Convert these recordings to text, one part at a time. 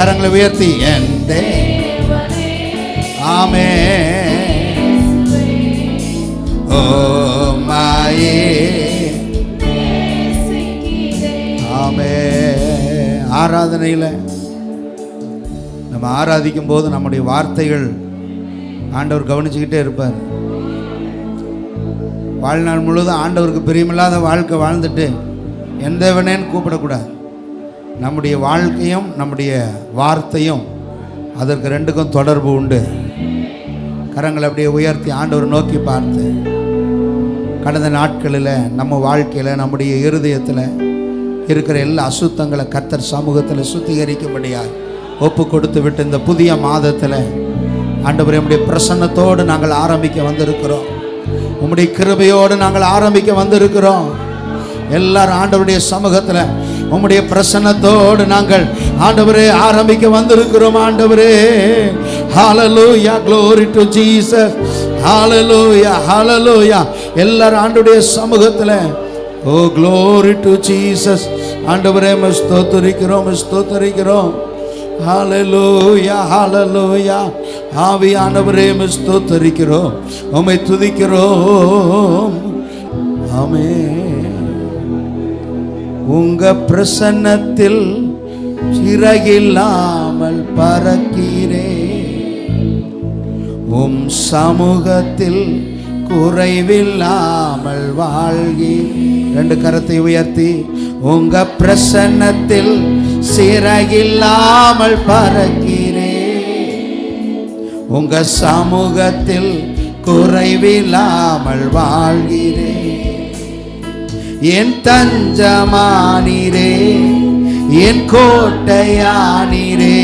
கரங்களை உயர்த்தி என் தேவனே. ஆமென். ஓ மாயே. ஆமென். ஆராதனையில் நம்ம ஆராதிக்கும் போது நம்முடைய வார்த்தைகள் ஆண்டவர் கவனிச்சுக்கிட்டே இருப்பார். வாழ்நாள் முழுவதும் ஆண்டவருக்கு பிரியமில்லாத வாழ்க்கை வாழ்ந்துட்டு எந்தவனேன்னு கூப்பிடக்கூடாது. நம்முடைய வாழ்க்கையும் நம்முடைய வார்த்தையும் அதற்கு ரெண்டுக்கும் தொடர்பு உண்டு. கரங்களை அப்படியே உயர்த்தி ஆண்டவர் நோக்கி பார்த்து, கடந்த நாட்களில் நம்ம வாழ்க்கையில் நம்முடைய இருதயத்தில் இருக்கிற எல்லா அசுத்தங்களை கர்த்தர் சமூகத்தில் சுத்திகரிக்கும்படியாக ஒப்பு கொடுத்து விட்டு இந்த புதிய மாதத்தில் ஆண்டவரே உம்முடைய பிரசன்னத்தோடு நாங்கள் ஆரம்பிக்க வந்திருக்கிறோம். உம்முடைய கிருபையோடு நாங்கள் ஆரம்பிக்க வந்திருக்கிறோம். எல்லாரும் ஆண்டவருடைய சமூகத்தில் உம்முடைய பிரசன்னத்தோடு நாங்கள் ஆண்டவரே ஆரம்பிக்க வந்திருக்கிறோம். ஆண்டவரே ஹalleluya, glory to Jesus, hallelujah, hallelujah. எல்லாரும் ஆண்டவருடைய சமூகத்தில் ஓ glory to Jesus. ஆண்டவரே ஸ்தோத்திரிக்கிறோம், ஸ்தோத்திரிக்கிறோம். ஹalleluya, hallelujah. ஆவியானவரே ஸ்தோத்திரிக்கிறோம், உம்மை துதிக்கிறோம். ஆமென். உங்க பிரசன்னத்தில் சிறகில்லாமல் பறக்கிறேன், உம் சமூகத்தில் குறைவில்லாமல் வாழ்கிறேன். ரெண்டு கரத்தை உயர்த்தி, உங்க பிரசன்னத்தில் சிறகில்லாமல் பறக்கிறேன், உங்க சமூகத்தில் குறைவில்லாமல் வாழ்கிறேன். என் தஞ்சமானீரே, என் கோட்டையானீரே,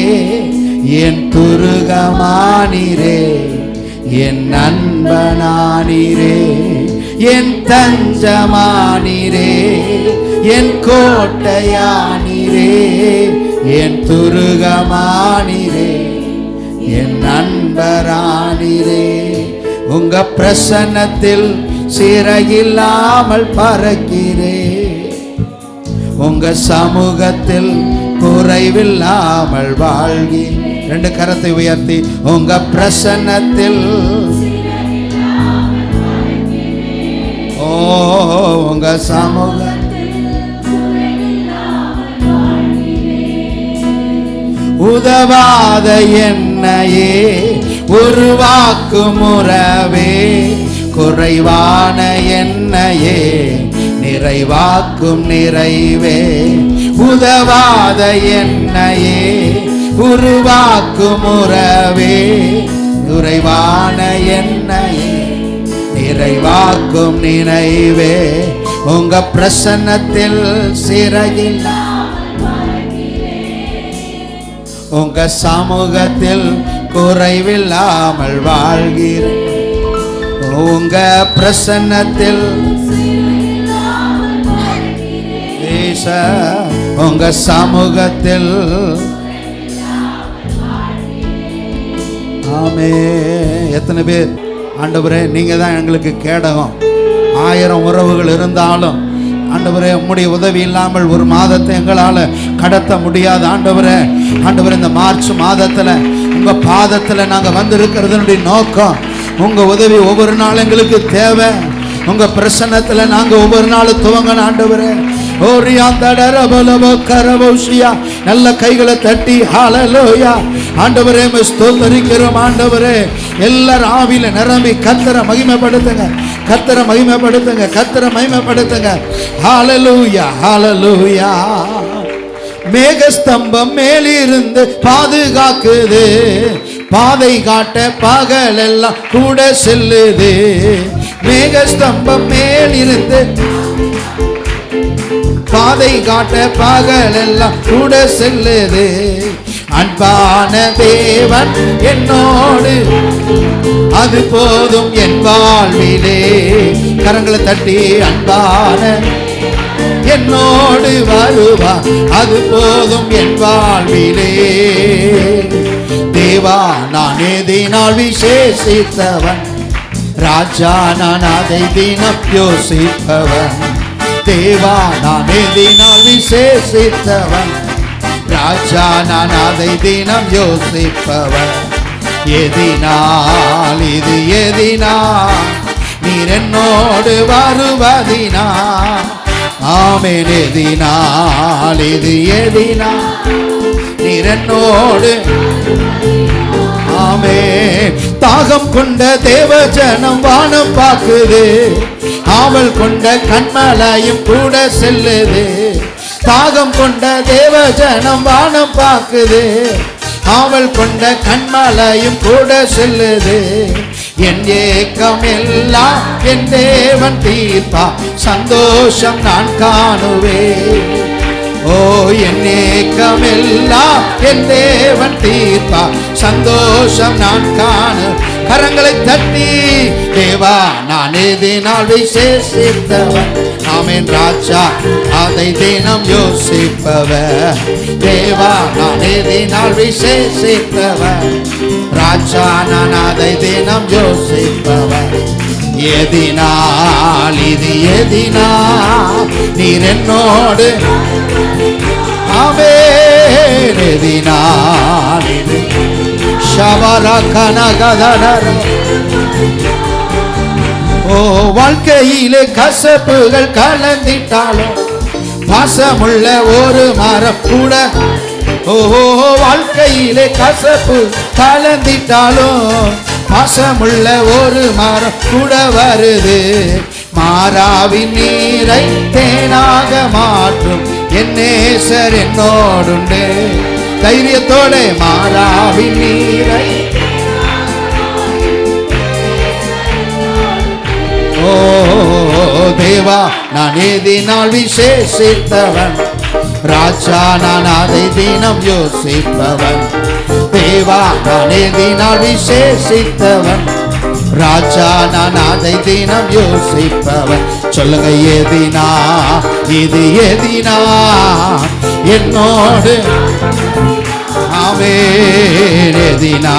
என் துருகமானீரே, என் நண்பனானீரே. என் தஞ்சமானீரே, என் கோட்டையானீரே, என் துருகமானீரே, என் நண்பரானீரே. உங்க பிரசன்னத்தில் சிறகில்லாமல் பறக்கிறேன், உங்க சமூகத்தில் குறைவில்லாமல் வாழ்கி. ரெண்டு கரத்தை உயர்த்தி, உங்க பிரசன்னத்தில் ஓ உங்க சமூகத்தில் உதவாத என்னையே உருவாக்கும் உறவே, குறைவான என்னையே நிறைவாக்கும் நிறைவே. உதவாத என்னையே உருவாக்கும் உறவே, குறைவான என்னையே நிறைவாக்கும் நினைவே. உங்க பிரசன்னத்தில் சிறகில் உங்க சமூகத்தில் குறைவில்லாமல் வாழ்கிறேன். உங்க பிரசன்னத்தில் உங்க சமூகத்தில். ஆமே. எத்தனை பேர் ஆண்டவரே நீங்க தான் எங்களுக்கு கேடகம், 1000 உறவுகள் இருந்தாலும் ஆண்டவரே உம்முடைய உதவி இல்லாமல் ஒரு மாதத்தை எங்களால் கடத்த முடியாது. ஆண்டவரே ஆண்டவரே இந்த மார்ச் மாதத்தில் உங்க பாதத்தில் நாங்கள் வந்திருக்கிறதுனுடைய நோக்கம், உங்க உதவி ஒவ்வொரு நாள் எங்களுக்கு தேவை. உங்க பிரசன்னத்தில் நாங்கள் ஒவ்வொரு நாளும் துவங்கணும். ஆண்டவரே நல்ல கைகளை தட்டி ஹல்லேலூயா. ஆண்டவரே ஸ்தோத்திரிக்கிறோம். ஆண்டவரே எல்லாரும் ஆவியில நிரம்பி கர்த்தரை மகிமைப்படுத்துங்க, கர்த்தரை மகிமைப்படுத்துங்க, கர்த்தரை மகிமைப்படுத்துங்க. ஹல்லேலூயா, ஹல்லேலூயா. மேகஸ்தம்பம் மேலிருந்து பாதுகாக்குது, பாதை காட்ட பகல் எல்லாம் கூட செல்லுது. மேகஸ்தம்பம் மேலிருந்து பாதை காட்ட பகல் எல்லாம் கூட செல்லுது. அன்பான தேவன் என்னோடு, அது போதும் என் வாழ்விலே. கரங்களை தட்டி, அன்பான என்னோடு வருவா, அது போதும் என் வாழ்விலே. தேவா நான் எதினால் விசேஷித்தவன், ராஜா நான் அதை தினம் யோசிப்பவன். தேவா நான் எதினால் விசேஷித்தவன், ராஜா நான் அதை தினம் யோசிப்பவர். எதினால் இது எதினால் நீர் என்னோடு வருவதினா. ஆமென். எதினால் இது எதினால் நீர் என்னோடு. ஆமென். தாகம் கொண்ட தேவஜனம் வானம் பார்க்குது, ஆவல் கொண்ட கண்மலையும் கூட செல்லுது. தாகம் கொண்ட தேவஜனம் வானம் பார்க்குது, ஆவல் கொண்ட கண்மலையும் கூட செல்லுது. என் ஏக்கம் எல்லாம் என் தேவன் தீர்ப்பா, சந்தோஷம் நான் காணுவேன். ஓ என் ஏக்கம் எல்லாம் என் தேவன் தீர்ப்பா, சந்தோஷம் நான் காணு. கரங்களை தட்டி தேவா நான் எதினால் விசேஷித்தவன். ஆமென். ராஜா அதை தினம் யோசிப்பவர். தேவா நான் எதினால் விசேஷித்தவன். ராஜா நான் அதை தினம் யோசிப்பவர். எதினால் இது எதினால் நீர் என்னோடு. ஆமென். எதினால் இது ஓ வாழ்க்கையிலே கசப்புகள் கலந்திட்டாலும் பாசமுள்ள ஒரு மரம் கூட. ஓ வாழ்க்கையிலே கசப்பு கலந்திட்டாலும் பாசமுள்ள ஒரு மரம் கூட வருது. மாறாவின் நீரை தேனாக மாற்றும் என் நேசர் என்னோடுண்டு. தைரியத்தோட மாறாவின் நீரை. ஓ தேவா நான் எதினால் விசேஷித்தவன். ராஜா நான் அதை தினம் யோசிப்பவன். தேவா நான் எதினால் விசேஷித்தவன். ராஜா நான் அதை தினம் யோசிப்பவன். சொல்லுங்க எதினா இது எதினா என்னோடு. ஆமென். எதினா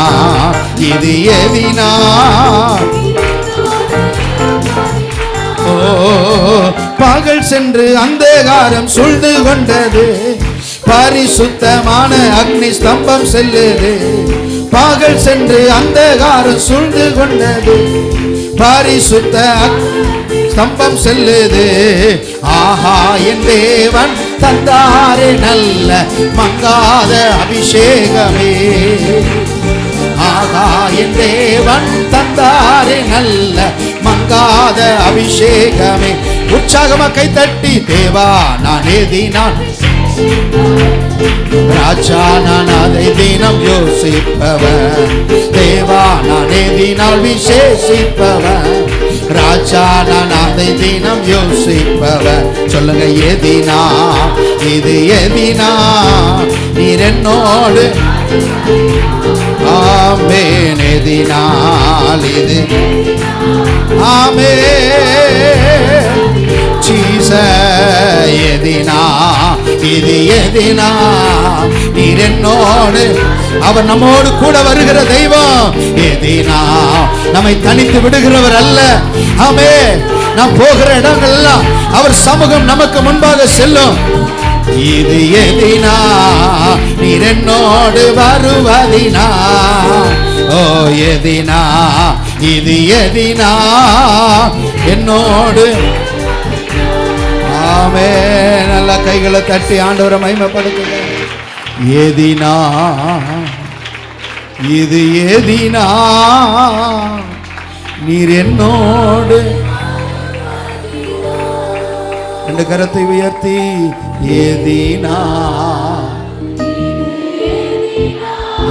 இது எதினா. ஓ பகல் சென்று அந்தகாரம் சூழ்ந்து கொண்டது, பரிசுத்தமான அக்னி ஸ்தம்பம் செல்லுது. பகல் சென்று அந்தகாரம் சூழ்ந்து கொண்டது, பரிசுத்த ஸ்தம்பம் செல்லுது. ஆஹா என் தேவன் தந்தாரே நல்ல மங்காத அபிஷேகமே. ஆகா என் தேவன் தந்தாரே நல்ல மங்காத அபிஷேகமே. உற்சாகமா கை தட்டி தேவா நான் எதினால். ராஜா நான் அதை தினம் யோசிப்பவன். தேவா நான் எதினால் விசேஷிப்பவன். ராஜா நான் அதை தினம் யோசிப்பவன். சொல்லுங்க எதினா இது எதினா நீர் என்னோடு. ஆமென். எதினால் இது. ஆமென். ஜீசஸ் எதினா இது எதினா நீர் என்னோடு. அவர் நம்மோடு கூட வருகிற தெய்வம். எதினா நம்மை தனித்து விடுகிறவர் அல்ல. ஆமென். நாம் போகிற இடங்கள் எல்லாம் அவர் சமூகம் நமக்கு முன்பாக செல்லும். இது எதினா நீர் என்னோடு வருவதினா. ஓ எதினா இது எதினா என்னோடு. ஆமென். நல்ல கைகளை தட்டி ஆண்டவரை மகிமைப்படுத்துங்க. எதினா இது எதினா நீர் என்னோடு. ரெண்டு கரத்தை உயர்த்தி எதினா.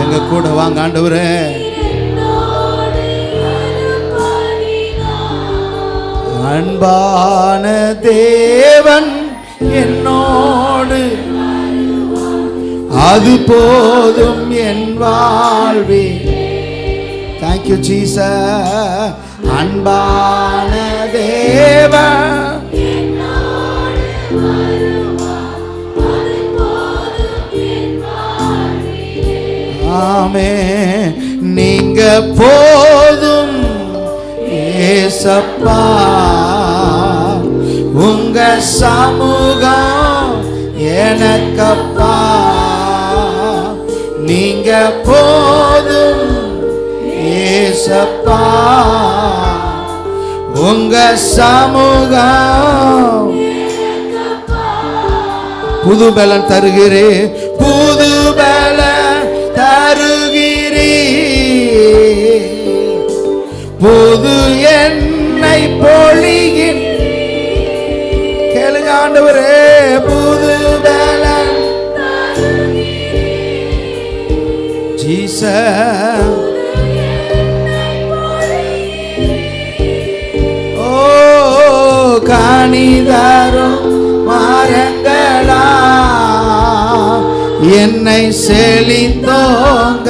எங்க கூட வாங்க ஆண்டவரே. அன்பான தேவன் என்னோடு, அது போதும் என் வாழ்வே. Thank you Jesus. அன்பான தேவன். ஆமென். நீங்க போதும் ஏசப்பா, உங்க சமூகம் எனக்கப்பா. நீங்க போதும் ஏசப்பா, உங்க சமூகம் புது பலன் தருகிறே, புது பலன் தருகிறீ, புது எண்ணெய் பொழிகின். கேளுங்க ஆண்டவரே, புது பலன் ஜீசஸ். ஓ கனிதரும் மரங்களா என்னை செழித்தோங்க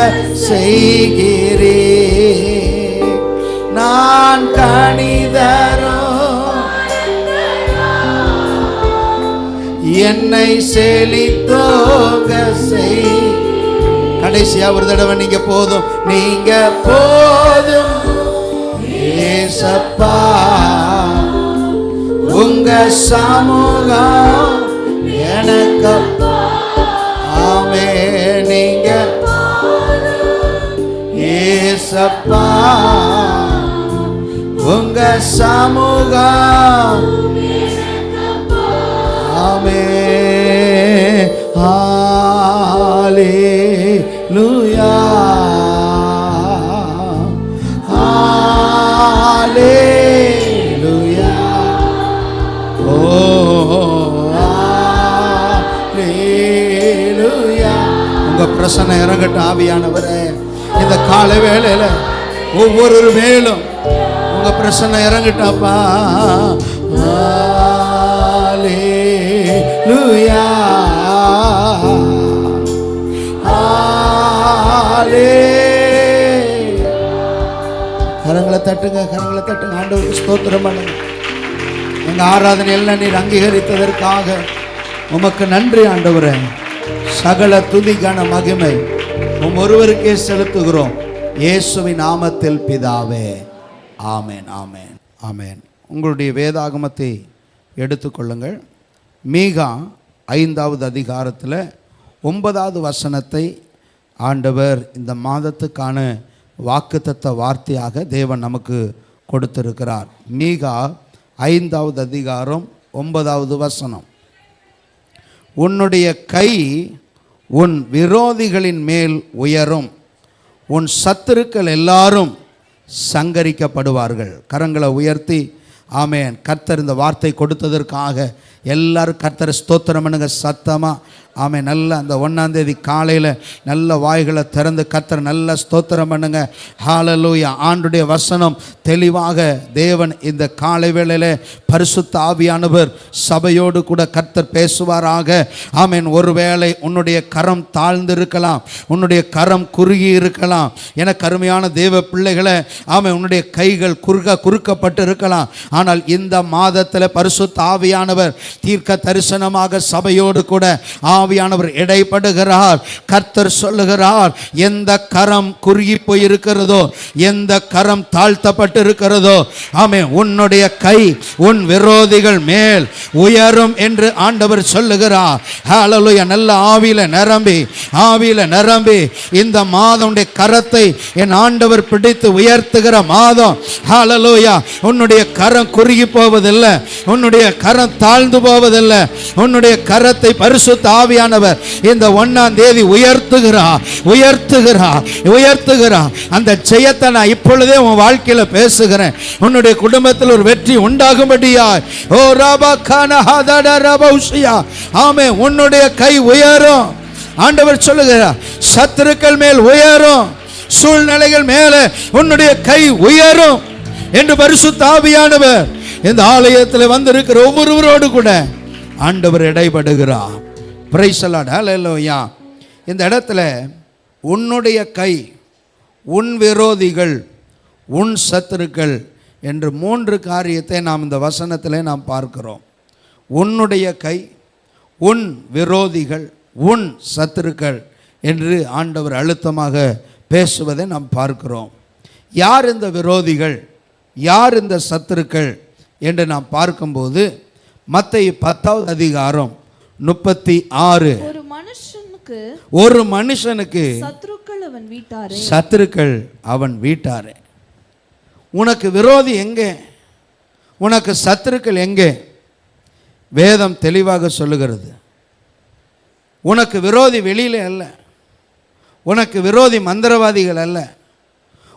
செய்கிறே, நான் கனிதரும் என்னை செழித்தோங்க செய். கடைசியா ஒரு தடவை நீங்க போதும், நீங்க போதும் ஏசப்பா, உங்க சமூகம் எனக்கு. ஆமே, நீங்க ஏசப்பா, உங்க சமூகம். ஆமே, ஹல்லேலூயா, ஹல்லேலூயா. ஓ ஹல்லேலூயா. உங்க பிரசன்னம் இறங்கட்டும் ஆவியானவரே. இந்த காலை வேளையில ஒவ்வொரு மேலும் உங்க பிரசன்னம் இறங்கட்டாப்பா. ஹல்லேலூயா, கரங்களை தட்டுங்க, கரங்களை தட்டுங்க. ஆண்டவருக்கு ஸ்தோத்திரம் பண்ணுங்க. எங்க ஆராதனை எல்லாம் நீர் அங்கீகரித்ததற்காக உமக்கு நன்றி ஆண்டவரே. சகல துதி கன மகிமை ஒருவருக்கே செலுத்துகிறோம், இயேசுவின் நாமத்தில் பிதாவே. ஆமேன், ஆமேன், ஆமேன். உங்களுடைய வேதாகமத்தை எடுத்துக்கொள்ளுங்கள். மீகா 5வது அதிகாரத்தில் 9வது வசனத்தை ஆண்டவர் இந்த மாதத்துக்கான வாக்குத்தத்த வார்த்தையாக தேவன் நமக்கு கொடுத்திருக்கிறார். மீகா 5வது அதிகாரம் 9வது வசனம். உன்னுடைய கை உன் விரோதிகளின் மேல் உயரும், உன் சத்துருக்கள் எல்லாரும் சங்கரிக்கப்படுவார்கள். கரங்களை உயர்த்தி ஆமேன். கர்த்தர் இந்த வார்த்தை கொடுத்ததற்காக எல்லாரும் கர்த்தரை ஸ்தோத்திரம் பண்ணுங்க சத்தமா. ஆமே, நல்ல அந்த 1ஆம் தேதி காலையில் நல்ல வாய்களை திறந்து கர்த்தர் நல்ல ஸ்தோத்திரம் பண்ணுங்க. ஹல்லேலூயா. ஆண்டுடைய வசனம் தெளிவாக தேவன் இந்த காலை வேளையில் பரிசுத்த ஆவியானவர் சபையோடு கூட கர்த்தர் பேசுவாராக. ஆமேன். ஒருவேளை உன்னுடைய கரம் தாழ்ந்து இருக்கலாம், உன்னுடைய கரம் குறுகி இருக்கலாம். என கருமையான தேவ பிள்ளைகளை ஆமே, உன்னுடைய கைகள் குறுக்கப்பட்டு இருக்கலாம். ஆனால் இந்த மாதத்தில் பரிசுத்த ஆவியானவர் தீர்க்க தரிசனமாக சபையோடு கூட ஆவியானவர் இடைப்படுகிறார். கர்த்தர் சொல்லுகிறார், எந்த கரம் குறுகி போயிருக்கிறதோ, எந்த கரம் தாழ்த்தப்பட்டு இருக்கிறதோ, ஆமே, உன்னுடைய கை உன் விரோதிகள் மேல் உயரும் என்று ஆண்டவர் சொல்லுகிறார். ஹல்லேலூயா. நல்ல ஆவியில நிரம்பி இந்த மாதம் கரத்தை என் ஆண்டவர் பிடித்து உயர்த்துகிற மாதம். ஹல்லேலூயா. உன்னுடைய கரம் குறுகி போவதில்லை, உன்னுடைய கரம் தாழ்ந்து போவதில்லை. உன்னுடைய கரத்தை பரிசுத்த ஆவியானவர் இந்த 1ஆம் தேதி உயர்த்துகிறார். அந்த ஜெயத்தை நான் இப்பொழுதே உன் வாழ்க்கையில பேசுகிறேன். உன்னுடைய குடும்பத்தில் ஒரு வெற்றி உண்டாகும்படியாய். ஓ ரபகான ஹதட ரபௌசியா. ஆமே, உன்னுடைய கை உயரும். ஆண்டவர் சொல்லுகிறார், சத்துருக்கள் மேல் உயரும், சூழ்நிலைகள் மேலே உன்னுடைய கை உயரும் என்று பரிசுத்த ஆவியானவர் இந்த ஆலயத்தில் வந்திருக்கிற ஒவ்வொருவரோடு கூட ஆண்டவர் இடைப்படுகிறார். Price the Lord. ஹல்லேலூயா. இந்த இடத்துல உன்னுடைய கை உன் விரோதிகள் உன் சத்துருக்கள் என்று 3 காரியத்தை நாம் இந்த வசனத்தில் நாம் பார்க்கிறோம். உன்னுடைய கை, உன் விரோதிகள், உன் சத்துருக்கள் என்று ஆண்டவர் அழுத்தமாக பேசுவதை நாம் பார்க்கிறோம். யார் இந்த விரோதிகள், யார் இந்த சத்துருக்கள் என்று நாம் பார்க்கும்போது மத்தேயு 10வது அதிகாரம் 36. ஒரு மனுஷனுக்கு மனுஷனுக்கு சத்துருக்கள் அவன் வீட்டாரே. சத்துருக்கள் அவன் வீட்டாரே. உனக்கு விரோதி எங்கே? உனக்கு சத்துருக்கள் எங்கே? வேதம் தெளிவாக சொல்லுகிறது. உனக்கு விரோதி வெளியில அல்ல, உனக்கு விரோதி மந்திரவாதிகள் அல்ல,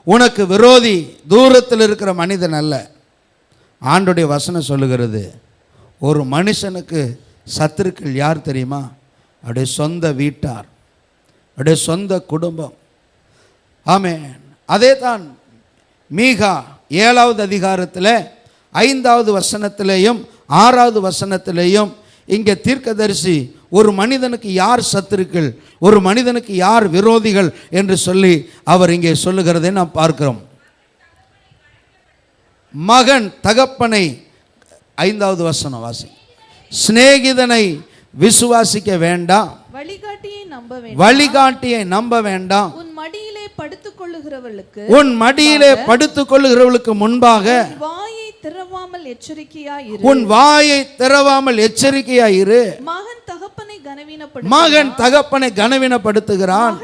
உனக்கு விரோதி தூரத்தில் இருக்கிற மனிதன் அல்ல. ஆண்டுடைய வசனம் சொல்லுகிறது, ஒரு மனுஷனுக்கு சத்துருக்கள் யார் தெரியுமா? அவருடைய சொந்த வீட்டார், அவருடைய சொந்த குடும்பம். ஆமென். அதே தான் மீகா 7வது அதிகாரத்தில் 5வது வசனத்திலேயும் 6வது வசனத்திலேயும் இங்கே தீர்க்கதரிசி ஒரு மனிதனுக்கு யார் சத்துருக்கள், ஒரு மனிதனுக்கு யார் விரோதிகள் என்று சொல்லி அவர் இங்கே சொல்லுகிறதை நாம் பார்க்கிறோம். மகன் தகப்பனை, 5வது வசனம் வாசி, சிநேகிதனை விசுவாசிக்க வேண்டாம், வழிகாட்டியை நம்ப வேண்டாம், உன் மடியிலே படுத்துக் கொள்ளுகிறவளுக்கு முன்பாக திறவாமல் எச்சரிக்கையாயிரு, உன் வாயை திறவாமல் எச்சரிக்கையாயிரு. மகன் தகப்பனை கனவீனப்படுத்துகிறான்,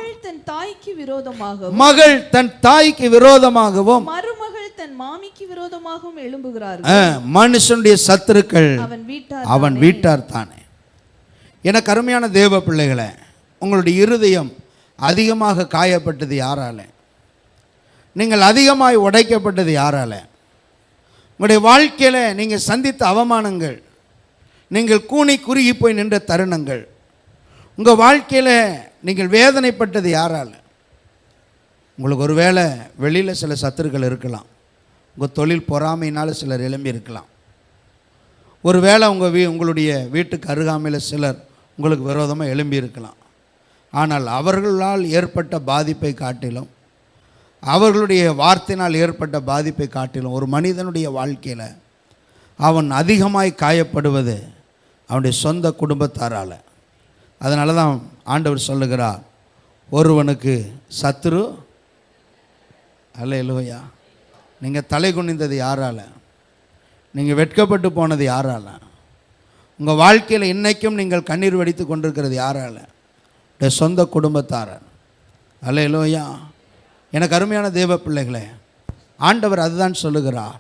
மகள் தன் தாய்க்கு விரோதமாகவும் மருமகள் தன் மாமிக்கு விரோதமாகவும் எழும்புகிறார். மனுஷனுடைய சத்துருக்கள் அவன் வீட்டார் தானே. எனக்கு அருமையான தேவ பிள்ளைகளே, உங்களுடைய இருதயம் அதிகமாக காயப்பட்டது யாரால? நீங்கள் அதிகமாய் உடைக்கப்பட்டது யாரால? உங்களுடைய வாழ்க்கையில் நீங்கள் சந்தித்த அவமானங்கள், நீங்கள் கூனி குறுகி போய் நின்ற தருணங்கள், உங்கள் வாழ்க்கையில் நீங்கள் வேதனைப்பட்டது யாரால்? உங்களுக்கு ஒரு வேளை வெளியில் சில சத்துருக்கள் இருக்கலாம், உங்கள் தொழில் பொறாமையினால் சிலர் எழும்பி இருக்கலாம், ஒரு வேளை உங்களுடைய வீட்டுக்கு அருகாமையில் சிலர் உங்களுக்கு விரோதமாக எழும்பி இருக்கலாம். ஆனால் அவர்களால் ஏற்பட்ட பாதிப்பை காட்டிலும், அவர்களுடைய வார்த்தையினால் ஏற்பட்ட பாதிப்பை காட்டிலும் ஒரு மனிதனுடைய வாழ்க்கையில் அவன் அதிகமாய் காயப்படுவது அவனுடைய சொந்த குடும்பத்தாரால். அதனால தான் ஆண்டவர் சொல்லுகிறார், ஒருவனுக்கு சத்துரு அல்லேலூயா. நீங்கள் தலை குனிந்தது யாரால? நீங்கள் வெட்கப்பட்டு போனது யாரால? உங்கள் வாழ்க்கையில் இன்றைக்கும் நீங்கள் கண்ணீர் வடித்து கொண்டிருக்கிறது யாரால? சொந்த குடும்பத்தாரர். அல்லேலூயா. எனக்கு அருமையான தேவ பிள்ளைகளே, ஆண்டவர் அதுதான் சொல்லுகிறார்.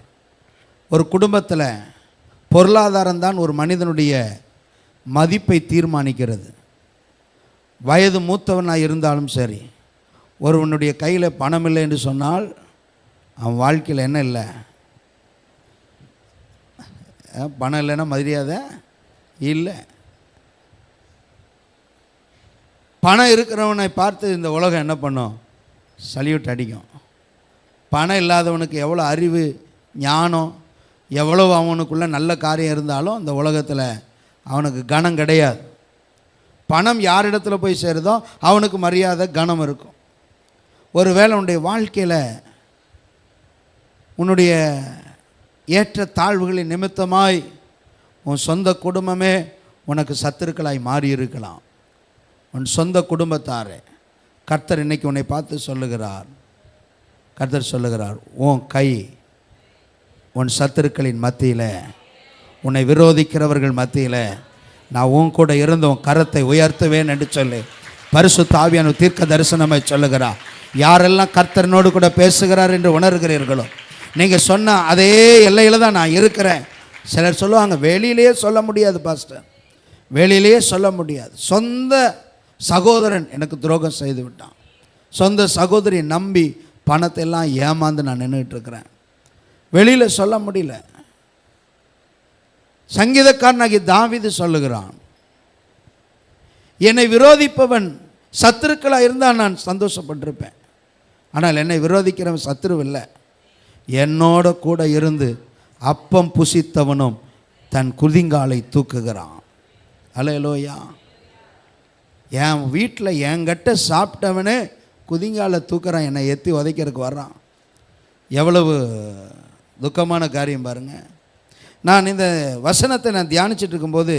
ஒரு குடும்பத்தில் பொருளாதாரம் தான் ஒரு மனிதனுடைய மதிப்பை தீர்மானிக்கிறது. வயது மூத்தவனாக இருந்தாலும் சரி, ஒருவனுடைய கையில் பணம் இல்லை என்று சொன்னால் அவன் வாழ்க்கையில் என்ன இல்லை? பணம் இல்லைன்னா மரியாதை இல்லை. பணம் இருக்கிறவனை பார்த்து இந்த உலகம் என்ன பண்ணும்? சல்யூட் அடிக்கும். பணம் இல்லாதவனுக்கு எவ்வளோ அறிவு ஞானம், எவ்வளவு அவனுக்குள்ள நல்ல காரியம் இருந்தாலும் அந்த உலகத்தில் அவனுக்கு கனம் கிடையாது. பணம் யாரிடத்தில் போய் சேருதோ அவனுக்கு மரியாதை கனம் இருக்கும். ஒருவேளை உன்னுடைய வாழ்க்கையில் உன்னுடைய ஏற்ற தாழ்வுகளின் நிமித்தமாய் உன் சொந்த குடும்பமே உனக்கு சத்துருக்களாய் மாறி இருக்கலாம். உன் சொந்த குடும்பத்தாரே, கர்த்தர் இன்னைக்கு உன்னை பார்த்து சொல்லுகிறார். கர்த்தர் சொல்லுகிறார், உன் கை உன் சத்துருக்களின் மத்தியில், உன்னை விரோதிக்கிறவர்கள் மத்தியில் நான் உன் கூட இருந்து உன் கரத்தை உயர்த்துவேன் என்று சொல்லி பரிசுத்த ஆவியான தீர்க்க தரிசனமாய் சொல்லுகிறார். யாரெல்லாம் கர்த்தரனோடு கூட பேசுகிறார் என்று உணர்கிறீர்களோ, நீங்கள் சொன்ன அதே எல்லையில் தான் நான் இருக்கிறேன். சிலர் சொல்லுவாங்க, வெளியிலேயே சொல்ல முடியாது பாஸ்டர், வெளியிலேயே சொல்ல முடியாது. சொந்த சகோதரன் எனக்கு துரோகம் செய்து விட்டான், சொந்த சகோதரி நம்பி பணத்தை எல்லாம் ஏமாந்து நான் நின்றுட்டு இருக்கிறேன், வெளியில் சொல்ல முடியல. சங்கீதக்காரனாகி தாவீது சொல்லுகிறான், என்னை விரோதிப்பவன் சத்துருக்களாக இருந்தால் நான் சந்தோஷப்பட்டிருப்பேன். ஆனால் என்னை விரோதிக்கிறவன் சத்துரு இல்லை, என்னோட கூட இருந்து அப்பம் புசித்தவனும் தன் குதிங்காலை தூக்குகிறான். அல்லேலூயா. என் வீட்டில் என்கிட்ட சாப்பிட்டவனே குதிங்காலை தூக்குறான், என்னை எத்தி உதைக்கிறதுக்கு வர்றான். எவ்வளவு துக்கமான காரியம் பாருங்கள். நான் இந்த வசனத்தை நான் தியானிச்சுட்டு இருக்கும்போது,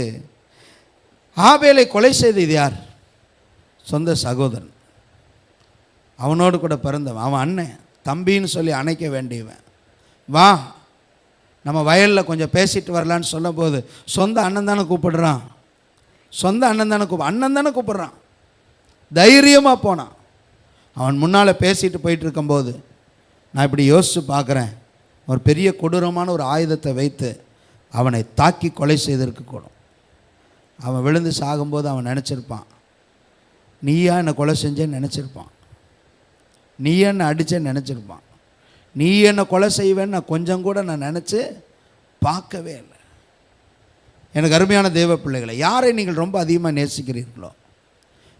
ஆபேலை கொலை செய்தது யார்? சொந்த சகோதரன், அவனோடு கூட பிறந்தவன், அவன் அண்ணன், தம்பின்னு சொல்லி அணைக்க வேண்டியவன். வா நம்ம வயலில் கொஞ்சம் பேசிட்டு வரலான்னு சொல்லும் போது சொந்த அண்ணன் தானே கூப்பிடுறான், சொந்த அண்ணன் தானே அண்ணன் தானே கூப்பிடுறான். தைரியமாக போனான். அவன் முன்னால் பேசிட்டு போயிட்டு இருக்கும்போது நான் இப்படி யோசித்து பார்க்குறேன், ஒரு பெரிய கொடூரமான ஒரு ஆயுதத்தை வைத்து அவனை தாக்கி கொலை செய்திருக்கக்கூடும். அவன் விழுந்து சாகும்போது அவன் நினச்சிருப்பான், நீயா என்னை கொலை செஞ்சேன்னு நினச்சிருப்பான், நீ என்னை அடித்தேன்னு நினச்சிருப்பான். நீ என்னை கொலை செய்வேன்னு நான் கொஞ்சம் கூட நான் நினச்சி பார்க்கவே இல்லை. எனக்கு அருமையான தேவ பிள்ளைகளை, யாரை நீங்கள் ரொம்ப அதிகமாக நேசிக்கிறீர்களோ,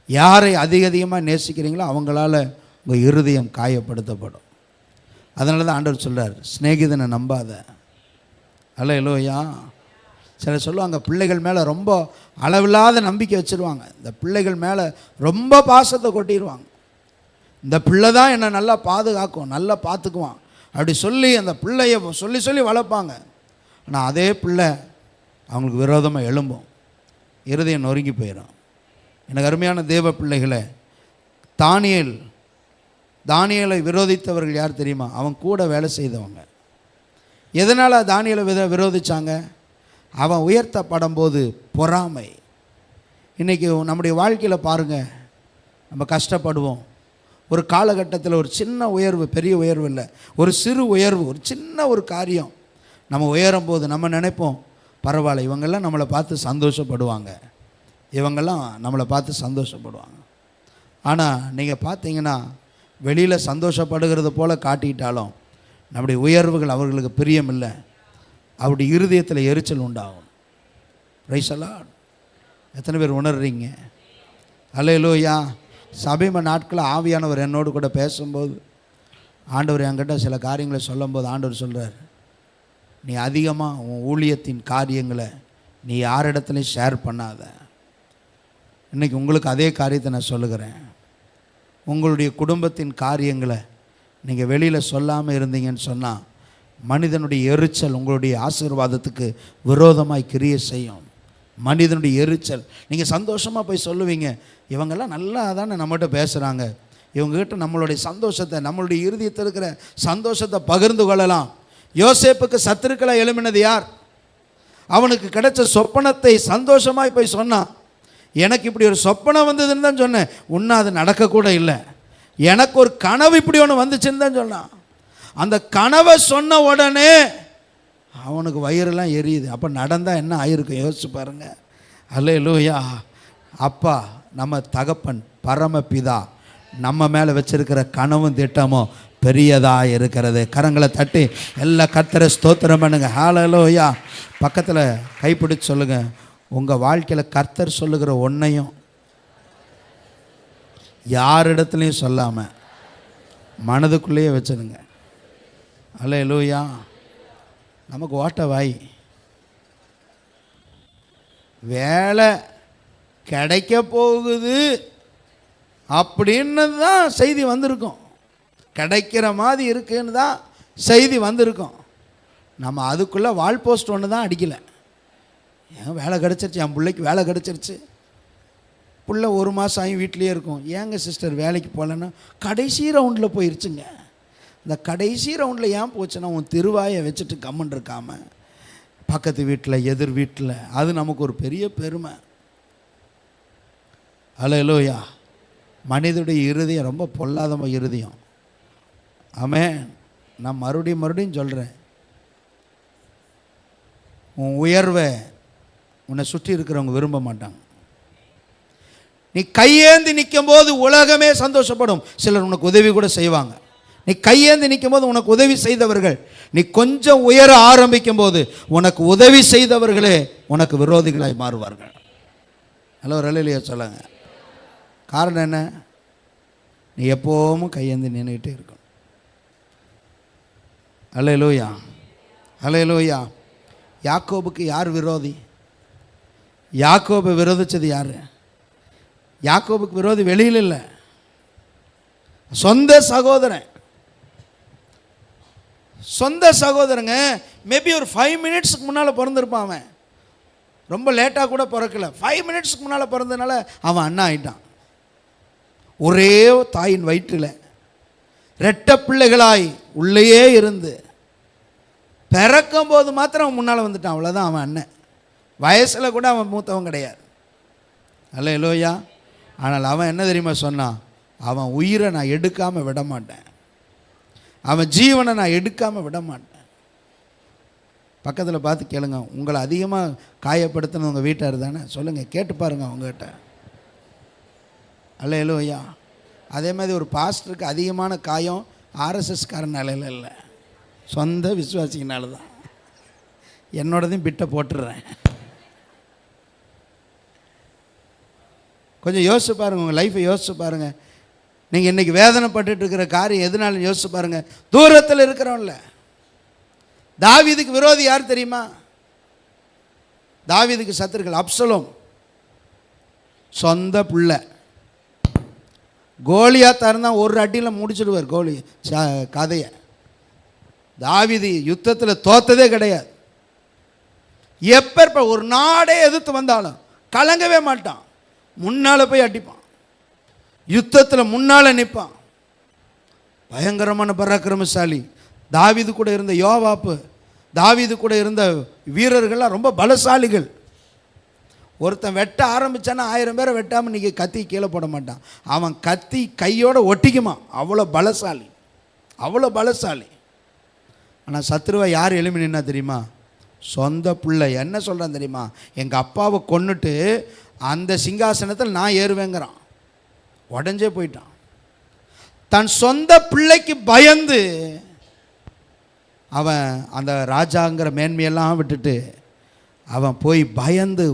யாரை அதிகமாக நேசிக்கிறீங்களோ அவங்களால உங்கள் இருதயம் காயப்படுத்தப்படும். அதனால தான் ஆண்டவர் சொல்கிறார், சிநேகிதனை நம்பாத. அல்லேலூயா. சிலர் சொல்லுவாங்க, பிள்ளைகள் மேலே ரொம்ப அளவில்லாத நம்பிக்கை வச்சுருவாங்க, இந்த பிள்ளைகள் மேலே ரொம்ப பாசத்தை கொட்டிடுவாங்க. இந்த பிள்ளை தான் என்னை நல்லா பாதுகாக்கும், நல்லா பார்த்துக்குவான் அப்படி சொல்லி அந்த பிள்ளைய சொல்லி சொல்லி வளர்ப்பாங்க. ஆனால் அதே பிள்ளை அவங்களுக்கு விரோதமாக எழும்பும், இருதயம் நொறுங்கி போயிடும். எனக்கு அருமையான தேவ பிள்ளைகளை, தானியேலை விரோதித்தவர்கள் யார் தெரியுமா? அவன் கூட வேலை செய்தவங்க. எதனால் தானியேலை விரோதித்தாங்க? அவன் உயர்த்தப்படும் போது பொறாமை. இன்றைக்கி நம்முடைய வாழ்க்கையில் பாருங்கள், நம்ம கஷ்டப்படுவோம். ஒரு காலகட்டத்தில் ஒரு சின்ன உயர்வு, பெரிய உயர்வு இல்லை, ஒரு சிறு உயர்வு, ஒரு சின்ன ஒரு காரியம் நம்ம உயரும் போது நம்ம நினைப்போம், பரவாயில்ல, இவங்கெல்லாம் நம்மளை பார்த்து சந்தோஷப்படுவாங்க, இவங்கெல்லாம் நம்மளை பார்த்து சந்தோஷப்படுவாங்க. ஆனால் நீங்கள் பார்த்தீங்கன்னா வெளியில் சந்தோஷப்படுகிறது போல் காட்டிக்கிட்டாலும் நம்முடைய உயர்வுகள் அவர்களுக்கு பிரியம் இல்லை, அவருடைய இருதயத்தில் எரிச்சல் உண்டாகும். Price the Lord. எத்தனை பேர் உணர்றீங்க? அல்லேலூயா. சபைம நாட்களில் ஆவியானவர் என்னோடு கூட பேசும்போது ஆண்டவர் என்கிட்ட சில காரியங்களை சொல்லும்போது ஆண்டவர் சொல்கிறார், நீ அதிகமாக உன் ஊழியத்தின் காரியங்களை நீ யாரிடத்துலையும் ஷேர் பண்ணாத. இன்றைக்கி உங்களுக்கு அதே காரியத்தை நான் சொல்லுகிறேன். உங்களுடைய குடும்பத்தின் காரியங்களை நீங்கள் வெளியில் சொல்லாமல் இருந்தீங்கன்னு சொன்னால் மனிதனுடைய எரிச்சல் உங்களுடைய ஆசீர்வாதத்துக்கு விரோதமாய் கிரியை செய்யும். மனிதனுடைய எரிச்சல். நீங்கள் சந்தோஷமாக போய் சொல்லுவீங்க, இவங்கெல்லாம் நல்லா தானே நம்மகிட்ட பேசுகிறாங்க, இவங்ககிட்ட நம்மளுடைய சந்தோஷத்தை, நம்மளுடைய இருதயத்தில் இருக்கிற சந்தோஷத்தை பகிர்ந்து கொள்ளலாம். யோசேப்புக்கு சத்துருக்களை எழுப்பினது யார்? அவனுக்கு கிடைச்ச சொப்பனத்தை சந்தோஷமாய் போய் சொன்னான். எனக்கு இப்படி ஒரு சொப்பனம் வந்ததுன்னு தான் சொன்னேன், இன்னும் அது நடக்கக்கூட இல்லை. எனக்கு ஒரு கனவு இப்படி ஒன்று வந்துச்சுன்னு தான் சொன்னான். அந்த கனவை சொன்ன உடனே அவனுக்கு வயிறெல்லாம் எரியுது. அப்போ நடந்தால் என்ன ஆயிருக்கும் யோசிச்சு பாருங்கள். அல்லேலூயா. அப்பா, நம்ம தகப்பன் பரமபிதா நம்ம மேலே வச்சிருக்கிற கனவும் திட்டமும் பெரியதாக இருக்கிறது. கரங்களை தட்டி எல்லா கர்த்தரை ஸ்தோத்திரம் பண்ணுங்க. ஹல்லேலூயா. பக்கத்தில் கைப்பிடிச்சு சொல்லுங்கள், உங்கள் வாழ்க்கையில் கர்த்தர் சொல்லுகிற ஒன்றையும் யாரிடத்துலையும் சொல்லாமல் மனதுக்குள்ளேயே வச்சுருங்க. அல்லேலூயா. நமக்கு ஓட்ட வாய், வேலை கிடைக்க போகுது அப்படின்னு தான் செய்தி வந்திருக்கும், கிடைக்கிற மாதிரி இருக்குன்னு தான் செய்தி வந்திருக்கும். நம்ம அதுக்குள்ளே வால் போஸ்ட் ஒன்று தான் அடிக்கலை. ஏன் வேலை கிடச்சிருச்சு, என் பிள்ளைக்கு வேலை கிடச்சிருச்சு, பிள்ளை 1 மாதம் ஆகி வீட்லேயே இருக்கும். ஏங்க சிஸ்டர் வேலைக்கு போகலன்னா, கடைசி ரவுண்டில் போயிருச்சுங்க. இந்த கடைசி ரவுண்டில் ஏன் போச்சுன்னா, உன் திருவாயை வச்சுட்டு கம்மன் இருக்காமல் பக்கத்து வீட்டில் எதிர் வீட்டில், அது நமக்கு ஒரு பெரிய பெருமை. அல்லேலூயா. மனிதனுடைய இருதயம் ரொம்ப பொல்லாத இருதயம். ஆமென். நான் மறுபடியும் சொல்கிறேன், உன் உயர்வை உன்னை சுற்றி இருக்கிறவங்க விரும்ப மாட்டாங்க. நீ கையேந்தி நிற்கும் போது உலகமே சந்தோஷப்படும். சிலர் உனக்கு உதவி கூட செய்வாங்க. நீ கையேந்தி நிற்கும் போது உனக்கு உதவி செய்தவர்கள், நீ கொஞ்சம் உயர ஆரம்பிக்கும் போது உனக்கு உதவி செய்தவர்களே உனக்கு விரோதிகளாய் மாறுவார்கள். ஹலோ ரலிலியா சொல்லுங்க. காரணம் என்ன? நீ எப்போவும் கையேந்தி நின்றுக்கிட்டே இருக்கணும். அல்லேலூயா. அல்லேலூயா. யாக்கோபுக்கு யார் விரோதி? யாக்கோபை விரோதிச்சது யார்? யாக்கோபுக்கு விரோதி வெளியில் இல்லை, சொந்த சகோதரன். சொந்த சகோதரங்க. மேபி ஒரு 5 மினிட்ஸுக்கு முன்னால் பிறந்திருப்பான். அவன் ரொம்ப லேட்டாக கூட பிறக்கல, 5 மினிட்ஸுக்கு முன்னால் பிறந்ததுனால அவன் அண்ணா ஆயிட்டான். ஒரே தாயின் வயிற்றில் ரெட்ட பிள்ளைகளாய் உள்ளேயே இருந்து பிறக்கும் போது மாத்திரம் அவன் முன்னால் வந்துட்டான். அவ்வளோதான் அவன் அண்ணன். வயசில் கூட அவன் மூத்தவன் கிடையாது. அல்லேலூயா. ஆனால் அவன் என்ன தெரியுமா சொன்னான்? அவன் உயிரை நான் எடுக்காமல் விட மாட்டேன், அவன் ஜீவனை நான் எடுக்காமல் விட மாட்டேன். பக்கத்தில் பார்த்து கேளுங்க, உங்களை அதிகமாக காயப்படுத்தின உங்கள் வீட்டார் தானே? சொல்லுங்கள், கேட்டு பாருங்க அவங்ககிட்ட. அல்லேலூயா. அதே மாதிரி ஒரு பாஸ்டருக்கு அதிகமான காயம் ஆர்எஸ்எஸ்காரனால இல்லை, சொந்த விசுவாசினால தான். என்னோடதையும் பிட்டை போட்டுடுறேன். கொஞ்சம் யோசிச்சு பாருங்கள், உங்கள் லைஃப்பை யோசிச்சு பாருங்கள். நீங்கள் இன்றைக்கி வேதனைப்பட்டு இருக்கிற காரியம் எதுனாலும் யோசிச்சு பாருங்கள். தூரத்தில் இருக்கிறோம்ல. தாவீதுக்கு விரோதி யார் தெரியுமா? தாவீதுக்கு சத்துருக்கள் அப்சலோம், சொந்த புள்ள. கோலியாத்தா இருந்தால் ஒரு அடியில் முடிச்சிடுவார் கோலி கதையை. தாவீது யுத்தத்தில் தோத்ததே கிடையாது. எப்ப ஒரு நாடே எதிர்த்து வந்தாலும் கலங்கவே மாட்டான், முன்னால் போய் அடிப்பான், யுத்தத்தில் முன்னால் நிற்பான். பயங்கரமான பராக்கிரமசாலி. தாவீது கூட இருந்த யோவாப்பு, தாவீது கூட இருந்த வீரர்கள்லாம் ரொம்ப பலசாலிகள். ஒருத்தன் வெட்ட ஆரம்பித்தானா 1000 பேரை வெட்டாமல் இன்றைக்கி கத்தி கீழே போட மாட்டான். அவன் கத்தி கையோடு ஒட்டிக்குமா, அவ்வளோ பலசாலி, அவ்வளோ பலசாலி. ஆனால் சத்ருவை யார் எழுப்பி நின்னா தெரியுமா? சொந்த பிள்ளை. என்ன சொல்கிறான் தெரியுமா? எங்கள் அப்பாவை கொன்னுட்டு அந்த சிங்காசனத்தில் நான் ஏறுவேங்கிறான். உடஞ்சே போயிட்டான். தன் சொந்த பிள்ளைக்கு பயந்து அவன் அந்த ராஜாங்கிற மேன்மையெல்லாம் விட்டுட்டு அவன் போய் பயந்து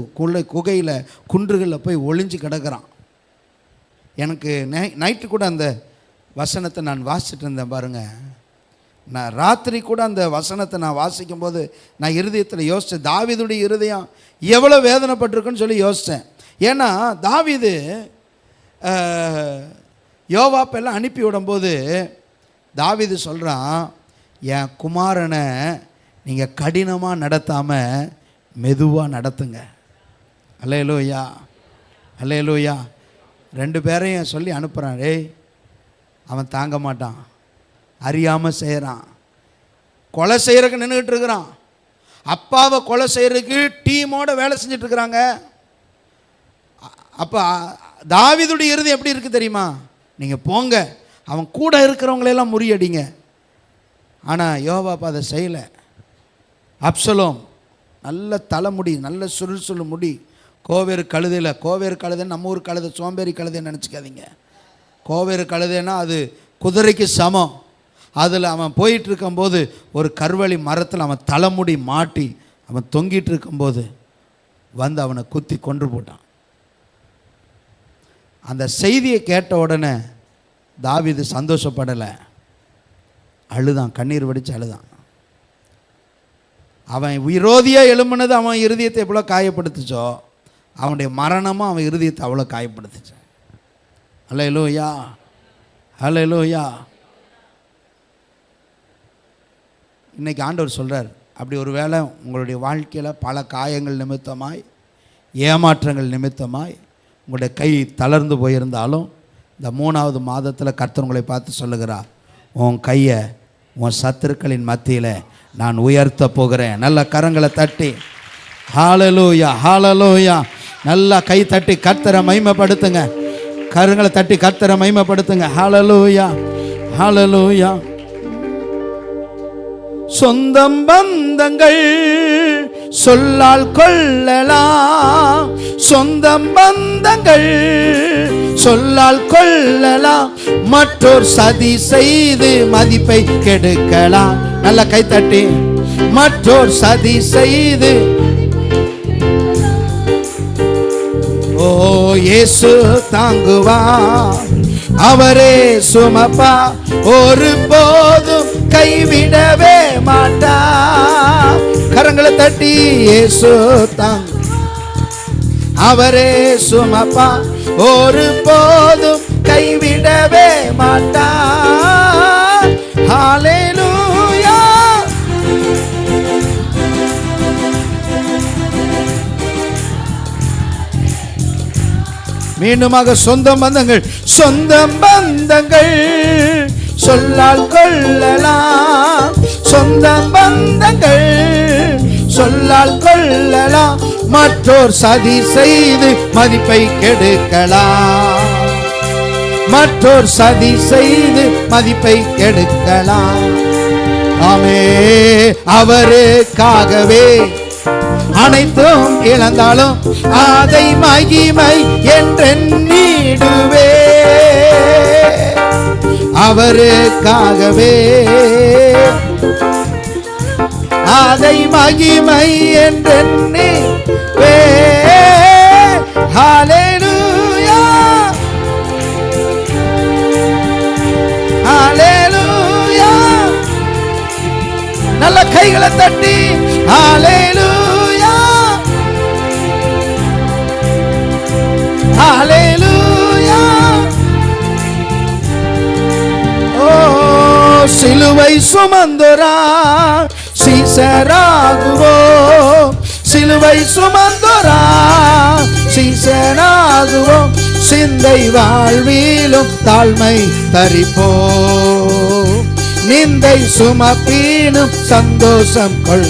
குகையில் குன்றுகளில் போய் ஒளிஞ்சு கிடக்கிறான். எனக்கு நைட்டு கூட அந்த வசனத்தை நான் வாசிச்சுட்டு இருந்தேன் பாருங்கள். நான் ராத்திரி கூட அந்த வசனத்தை நான் வாசிக்கும்போது நான் இருதயத்தில் யோசித்தேன், தாவீதுடைய இருதயம் எவ்வளோ வேதனைப்பட்டிருக்குன்னு சொல்லி யோசித்தேன். ஏன்னா தாவீது யோவாப்பெல்லாம் அனுப்பி விடும்போது தாவீது சொல்கிறான், என் குமாரனை நீங்கள் கடினமாக நடத்தாமல் மெதுவாக நடத்துங்க. அல்லேலூயா, அல்லேலூயா. 2 பேரையும் சொல்லி அனுப்புகிறான். டேய், அவன் தாங்க மாட்டான், அறியாமல் செய்கிறான், கொலை செய்கிறதுக்கு நின்றுக்கிட்டு இருக்கிறான். அப்பாவை கொலை செய்கிறதுக்கு டீமோடு வேலை செஞ்சிட்ருக்குறாங்க. அப்போ தாவீதுடைய இருதயம் எப்படி இருக்குது தெரியுமா? நீங்கள் போங்க, அவன் கூட இருக்கிறவங்களெல்லாம் முறியடிங்க. ஆனால் யோவாப் அதை செய்யலை. அப்சலோம் நல்ல தலைமுடி, நல்ல சுருள் முடி, கோவேறு கழுதையில், கோவேறு கழுதைன்னு நம்ம ஊர் கழுதை சோம்பேறி கழுதைன்னு நினச்சிக்காதீங்க. கோவேறு கழுதைன்னா அது குதிரைக்கு சமம். அதில் அவன் போயிட்டு இருக்கும்போது ஒரு கருவழி மரத்தில் அவன் தலைமுடி மாட்டி அவன் தொங்கிட்டு இருக்கும்போது வந்து அவனை குத்தி கொன்று போட்டான். அந்த செய்தியை கேட்ட உடனே தாவீது சந்தோஷப்படலை, அழுதான், கண்ணீர் வடித்து அழுதான். அவன் விரோதியாக எழும்பினது அவன் இருதயத்தை எவ்வளோ காயப்படுத்துச்சோ, அவனுடைய மரணமும் அவன் இருதயத்தை அவ்வளோ காயப்படுத்துச்சு. அல்லேலூயா, அல்லேலூயா. இன்றைக்கி ஆண்டவர் சொல்கிறார், அப்படி ஒரு வேளை உங்களுடைய வாழ்க்கையில் பல காயங்கள் நிமித்தமாய், ஏமாற்றங்கள் நிமித்தமாய் உங்களுடைய கை தளர்ந்து போயிருந்தாலும் இந்த 3வது மாதத்தில் கர்த்தர் உங்களை பார்த்து சொல்லுகிறார், உன் கையை உன் சத்துருக்களின் மத்தியில் நான் உயர்த்த போகிறேன். நல்ல கரங்களை தட்டி ஹல்லேலூயா, ஹல்லேலூயா. நல்லா கை தட்டி கர்த்தரை மகிமைப்படுத்துங்க. கரங்களை தட்டி கர்த்தரை மகிமைப்படுத்துங்க. ஹல்லேலூயா, ஹல்லேலூயா. சொந்தம் பந்தங்கள் சொல்லால் கொள்ளலாம், சொந்தம் பந்தங்கள் சொல்லால் கொள்ளலாம், மற்றோர் சதி செய்து மதிப்பை கெடுக்கலாம். நல்ல கைத்தட்டி, மற்றோர் சதி செய்து. ஓ இயேசு தாங்குவா, அவரே சுமப்பா, ஒரு போதும் கைவிடவே மாட்டா. கரங்களை தட்டி, இயேசு தாங்கு, அவரே சுமப்பா, ஒரு போதும் கைவிடவே மாட்டா. ஹல்லேலூயா. மீண்டுமாக சொந்தம் பந்தங்கள், சொந்தம் பந்தங்கள் சொல்லால் கொள்ளலாம், சொந்தம் பந்தங்கள் சொல்லால் கொள்ளலாம், மற்றோர் சதி செய்து மதிப்பை கெடுக்கலாம். மற்றோர் சதி செய்து மதிப்பை கெடுக்கலாம். ஆமே, அவருக்காகவே அனைத்தும் இழந்தாலும் அதை மகிமை என்றெண்ணிடுவே. அவருக்காகவே அதை மகிமை என்றெண்ணிடுவே. ஹல்லேலூயா, ஹல்லேலூயா. நல்ல கைகளை தட்டி ஹல்லேலூயா, ஹல்லேலூயா. ஓ, சிலுவை சுமந்தோரா சீசராகுவோம், சிலுவை சுமந்தோரா சீசராகுவோம். சிந்தை வாழ்விலும் தாழ்மை தரிப்போம், நிந்தை சுமப்பீனும் சந்தோஷம் கொள்.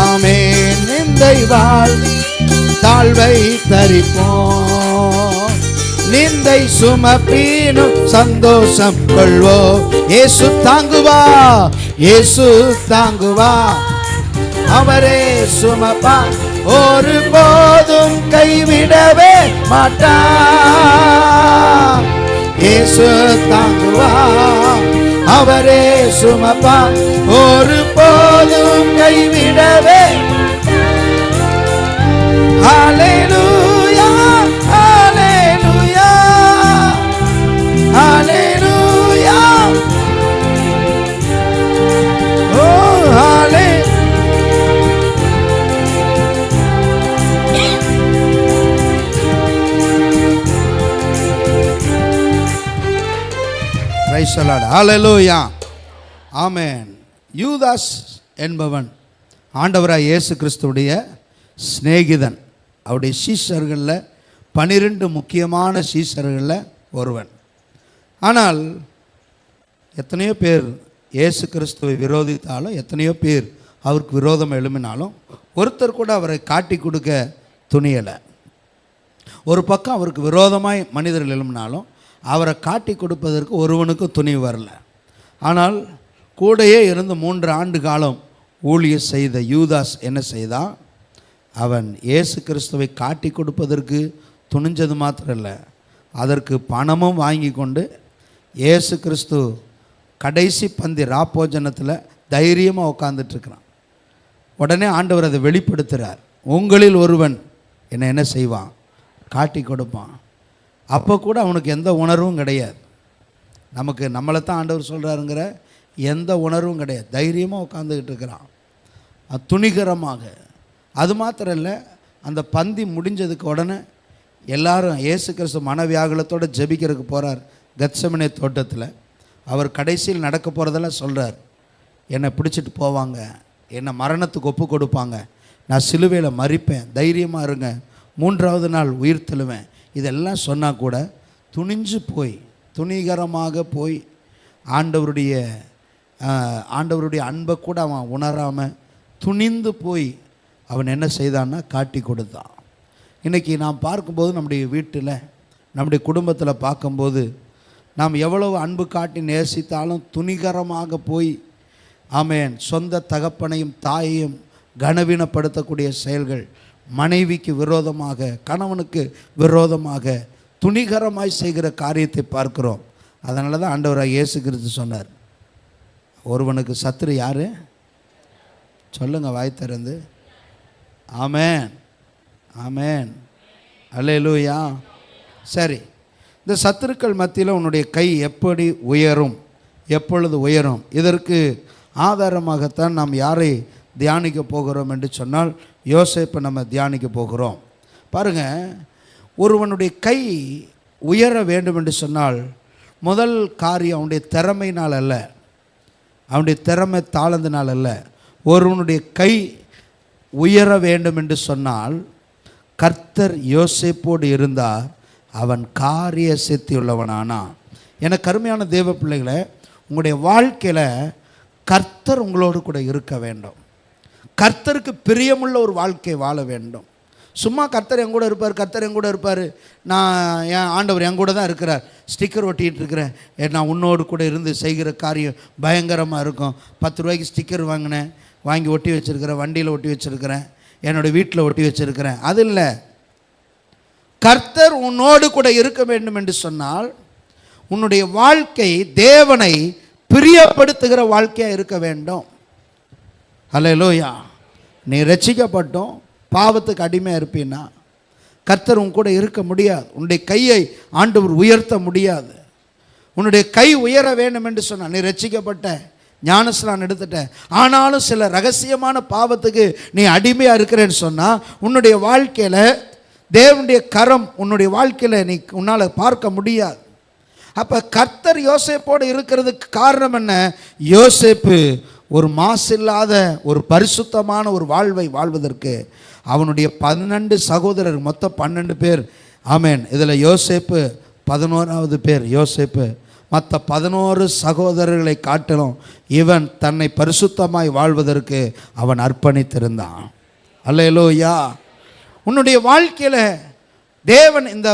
ஆமென். நிந்தை வாழ்வி தாழ்வை தரிப்போம், நிந்தை சுமப்பீனும் சந்தோஷம் கொள்வோ. இயேசு தாங்குவா, இயேசு தாங்குவா, அவரே சுமப்பா, ஒரு போதும் கைவிடவே மாட்டா. இயேசு தாங்குவா, அவரே சுமப்பா, ஒரு போதும் கைவிடவே. ஹல்லேலூயா, ஹல்லேலூயா, ஹல்லேலூயா. ஓ ஹல்லே. Price the Lord. ஹல்லேலூயா, ஆமென். யூதாஸ் என்பவன் ஆண்டவராய் இயேசு கிறிஸ்துவுடைய சிநேகிதன். அவருடைய சீஷர்களில் 12 முக்கியமான சீஷர்களில் ஒருவன். ஆனால் எத்தனையோ பேர் இயேசு கிறிஸ்துவை விரோதித்தாலும், எத்தனையோ பேர் அவருக்கு விரோதம் எழுப்பினாலும் ஒருத்தர் கூட அவரை காட்டி கொடுக்க துணியலை. ஒரு பக்கம் அவருக்கு விரோதமாய் மனிதர்கள் எழுப்பினாலும் அவரை காட்டி கொடுப்பதற்கு ஒருவனுக்கும் துணிவு வரல. ஆனால் கூடையே இருந்து 3 ஆண்டு காலம் ஊழியம் செய்த யூதாஸ் என்ன செய்தான்? அவன் இயேசு கிறிஸ்துவை காட்டி கொடுப்பதற்கு துணிஞ்சது மாத்திரம் இல்லை, அதற்கு பணமும் வாங்கி கொண்டு இயேசு கிறிஸ்து கடைசி பந்தி ராப்போஜனத்தில் தைரியமாக உட்காந்துட்ருக்கிறான். உடனே ஆண்டவர் அதை வெளிப்படுத்துகிறார். உங்களில் ஒருவன் என்னை என்ன செய்வான்? காட்டி கொடுப்பான். அப்போ கூட அவனுக்கு எந்த உணர்வும் கிடையாது. நமக்கு நம்மளை தான் ஆண்டவர் சொல்கிறாருங்கிற எந்த உணர்வும் கிடையாது. தைரியமாக உட்காந்துக்கிட்டு இருக்கிறான், துணிகரமாக. அது மாத்திரம் இல்லை, அந்த பந்தி முடிஞ்சதுக்கு உடனே எல்லாரும் இயேசு கிறிஸ்து மனவியாகுலத்தோடு ஜெபிக்கிறதுக்கு போகிறார் கத்செமனே தோட்டத்தில். அவர் கடைசியில் நடக்க போகிறதெல்லாம் சொல்கிறார். என்னை பிடிச்சிட்டு போவாங்க, என்னை மரணத்துக்கு ஒப்பு கொடுப்பாங்க, நான் சிலுவையில் மரிப்பேன், தைரியமாக இருங்க, 3ஆவது நாள் உயிர் தெழுவேன். இதெல்லாம் சொன்னால் கூட துணிஞ்சு போய், துணிகரமாக போய் ஆண்டவருடைய அன்பை கூட அவன் உணராமல் துணிந்து போய் அவன் என்ன செய்தான்னா காட்டி கொடுத்தான். இன்றைக்கி நாம் பார்க்கும்போது நம்முடைய வீட்டில், நம்முடைய குடும்பத்தில் பார்க்கும்போது நாம் எவ்வளவு அன்பு காட்டி நேசித்தாலும் துணிகரமாக போய் ஆமென் சொந்த தகப்பனையும் தாயையும் கனவீனப்படுத்தக்கூடிய செயல்கள், மனைவிக்கு விரோதமாக, கணவனுக்கு விரோதமாக துணிகரமாய் செய்கிற காரியத்தை பார்க்கிறோம். அதனால தான் ஆண்டவராக இயேசு கிறிஸ்து சொன்னார், ஒருவனுக்கு சத்துரு யார்? சொல்லுங்கள் வாய் திறந்து. ஆமென், ஆமென், அல்லேலூயா. சரி, இந்த சத்துருக்கள் மத்தியில் உன்னுடைய கை எப்படி உயரும், எப்பொழுது உயரும்? இதற்கு ஆதாரமாகத்தான் நாம் யாரை தியானிக்க போகிறோம் என்று சொன்னால் யோசேப்பை நம்ம தியானிக்க போகிறோம். பாருங்கள், ஒருவனுடைய கை உயர வேண்டும் என்று சொன்னால் முதல் காரியம் அவனுடைய திறமையினால் அல்ல, அவனுடைய திறமை தாழ்ந்தனால் அல்ல. ஒருவனுடைய கை உயர வேண்டும் என்று சொன்னால் கர்த்தர் யோசேப்போடு இருந்தார், அவன் காரிய சித்தியுள்ளவனானான். எனக்கு அருமையான தேவ பிள்ளைகளை, உங்களுடைய வாழ்க்கையில் கர்த்தர் உங்களோடு கூட இருக்க வேண்டும். கர்த்தருக்கு பிரியமுள்ள ஒரு வாழ்க்கை வாழ வேண்டும். சும்மா கர்த்தர் என் கூட இருப்பார், கர்த்தர் என் கூட இருப்பார், நான் என் ஆண்டவர் என் கூட தான் இருக்கிறார், ஸ்டிக்கர் ஒட்டிகிட்டு இருக்கிறேன், நான் உன்னோடு கூட இருந்து செய்கிற காரியம் பயங்கரமாக இருக்கும். 10 ரூபாய்க்கு ஸ்டிக்கர் வாங்கினேன், வாங்கி ஒட்டி வச்சுருக்கிறேன், வண்டியில் ஒட்டி வச்சுருக்கிறேன், என்னோடய வீட்டில் ஒட்டி வச்சுருக்கிறேன். அது இல்லை. கர்த்தர் உன்னோடு கூட இருக்க வேண்டும் என்று சொன்னால் உன்னுடைய வாழ்க்கை தேவனை பிரியப்படுத்துகிற வாழ்க்கையாக இருக்க வேண்டும். அல்லேலூயா. நீ ரட்சிக்கப்பட்டோம் பாவத்துக்கு அடிமையாக இருப்பீன்னா கர்த்தர் உன் கூட இருக்க முடியாது. உன்னுடைய கையை ஆண்டவர் உயர்த்த முடியாது. உன்னுடைய கை உயர வேண்டும் என்று சொன்னால், நீ ரட்சிக்கப்பட்ட, ஞானஸ்நானம் எடுத்துட்ட, ஆனாலும் சில ரகசியமான பாவத்துக்கு நீ அடிமையாக இருக்கிறேன்னு சொன்னால் உன்னுடைய வாழ்க்கையில் தேவனுடைய கரம் உன்னுடைய வாழ்க்கையில் உன்னால் பார்க்க முடியாது. அப்போ கர்த்தர் யோசேப்போடு இருக்கிறதுக்கு காரணம் என்ன? யோசேப்பு ஒரு மாசில்லாத ஒரு பரிசுத்தமான ஒரு வாழ்வை வாழ்வதற்கு அவனுடைய 12 சகோதரர், மொத்தம் 12 பேர். ஆமேன். இதில் யோசேப்பு 11வது பேர். யோசேப்பு மற்ற 11 சகோதரர்களை காட்டிலும் இவன் தன்னை பரிசுத்தமாய் வாழ்வதற்கு அவன் அர்ப்பணித்திருந்தான். அல்லேலூயா. உன்னுடைய வாழ்க்கையில் தேவன் இந்த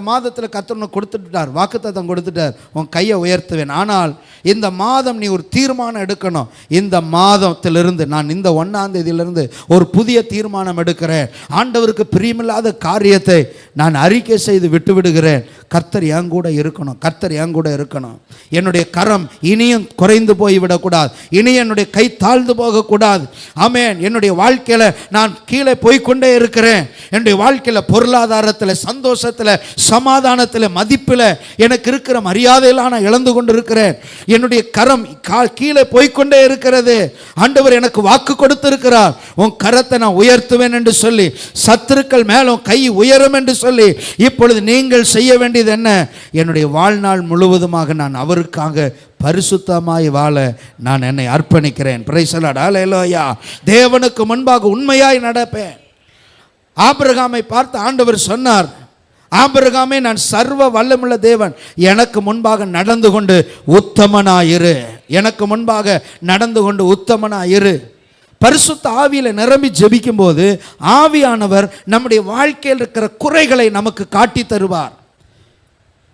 மாதத்தில் கர்த்தர் கொடுத்துட்டார், வாக்குத்தத்தம் கொடுத்துட்டார், உன் கையை உயர்த்துவேன். ஆனால் இந்த மாதம் நீ ஒரு தீர்மானம் எடுக்கணும். இந்த மாதத்திலிருந்து, நான் இந்த 1ஆம் தேதியிலிருந்து ஒரு புதிய தீர்மானம் எடுக்கிறேன். ஆண்டவருக்கு பிரியமில்லாத காரியத்தை நான் அறிக்கை செய்து விட்டு விடுகிறேன். கர்த்தர் என் கூட இருக்கணும், கர்த்தர் என் கூட இருக்கணும். என்னுடைய கரம் இனியும் குறைந்து போய்விடக்கூடாது, இனி என்னுடைய கை தாழ்ந்து போகக்கூடாது. ஆமென். என்னுடைய வாழ்க்கையில் நான் கீழே போய்கொண்டே இருக்கிறேன். என்னுடைய வாழ்க்கையில் பொருளாதாரத்தில், சந்தோஷத்தில், சமாதானத்தில், மதிப்பில், எனக்கு இருக்கிற மரியாதையெல்லாம் நான் இழந்து கொண்டு இருக்கிறேன். என்னுடைய கரம் கீழே போய்கொண்டே இருக்கிறது. ஆண்டவர் எனக்கு வாக்கு கொடுத்திருக்கிறார், உன் கரத்தை நான் உயர்த்துவேன் என்று சொல்லி, சத்துருக்கள் மேலும் கை உயரும் என்று சொல்லி. இப்பொழுது நீங்கள் செய்ய வேண்டியது என்ன? என்னுடைய வாழ்நாள் முழுவதுமாக நான் அவருக்காக பரிசுத்தமாய் வாழ நான் என்னை அர்ப்பணிக்கிறேன். Price the Lord. ஹல்லேலூயா. தேவனுக்கு முன்பாக உண்மையாய் நடப்பேன். ஆபிரகாமை பார்த்து ஆண்டவர் சொன்னார், ஆபிரகாமே, நான் சர்வ வல்லமுள்ள தேவன், எனக்கு முன்பாக நடந்து கொண்டு உத்தமனாயிரு, எனக்கு முன்பாக நடந்து கொண்டு உத்தமனாயிரு. பரிசுத்த ஆவியில் நிரம்பி ஜெபிக்கும் போது ஆவியானவர் நம்முடைய வாழ்க்கையில் இருக்கிற குறைகளை நமக்கு காட்டி தருவார்.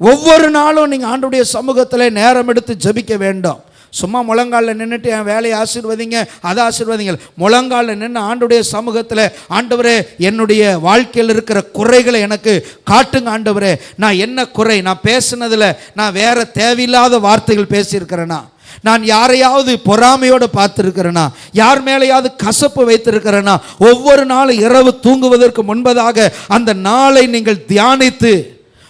ஒவ்வொரு நாளும் நீங்கள் ஆண்டவருடைய சமூகத்தில் நேரம் எடுத்து ஜெபிக்க வேண்டும். சும்மா முழங்காலில் நின்றுட்டு என் வேலையை ஆசீர்வதிங்க, அதை ஆசீர்வதிங்க. முழங்காலில் நின்று ஆண்டவருடைய சமூகத்தில், ஆண்டவரே என்னுடைய வாழ்க்கையில் இருக்கிற குறைகளை எனக்கு காட்டுங்க ஆண்டவரே. நான் என்ன குறை? நான் பேசுனதில் நான் வேற தேவையில்லாத வார்த்தைகள் பேசியிருக்கிறேனா? நான் யாரையாவது பொறாமையோடு பார்த்துருக்கிறேனா? யார் மேலேயாவது கசப்பு வைத்திருக்கிறேனா? ஒவ்வொரு நாளும் இரவு தூங்குவதற்கு முன்பதாக அந்த நாளை நீங்கள் தியானித்து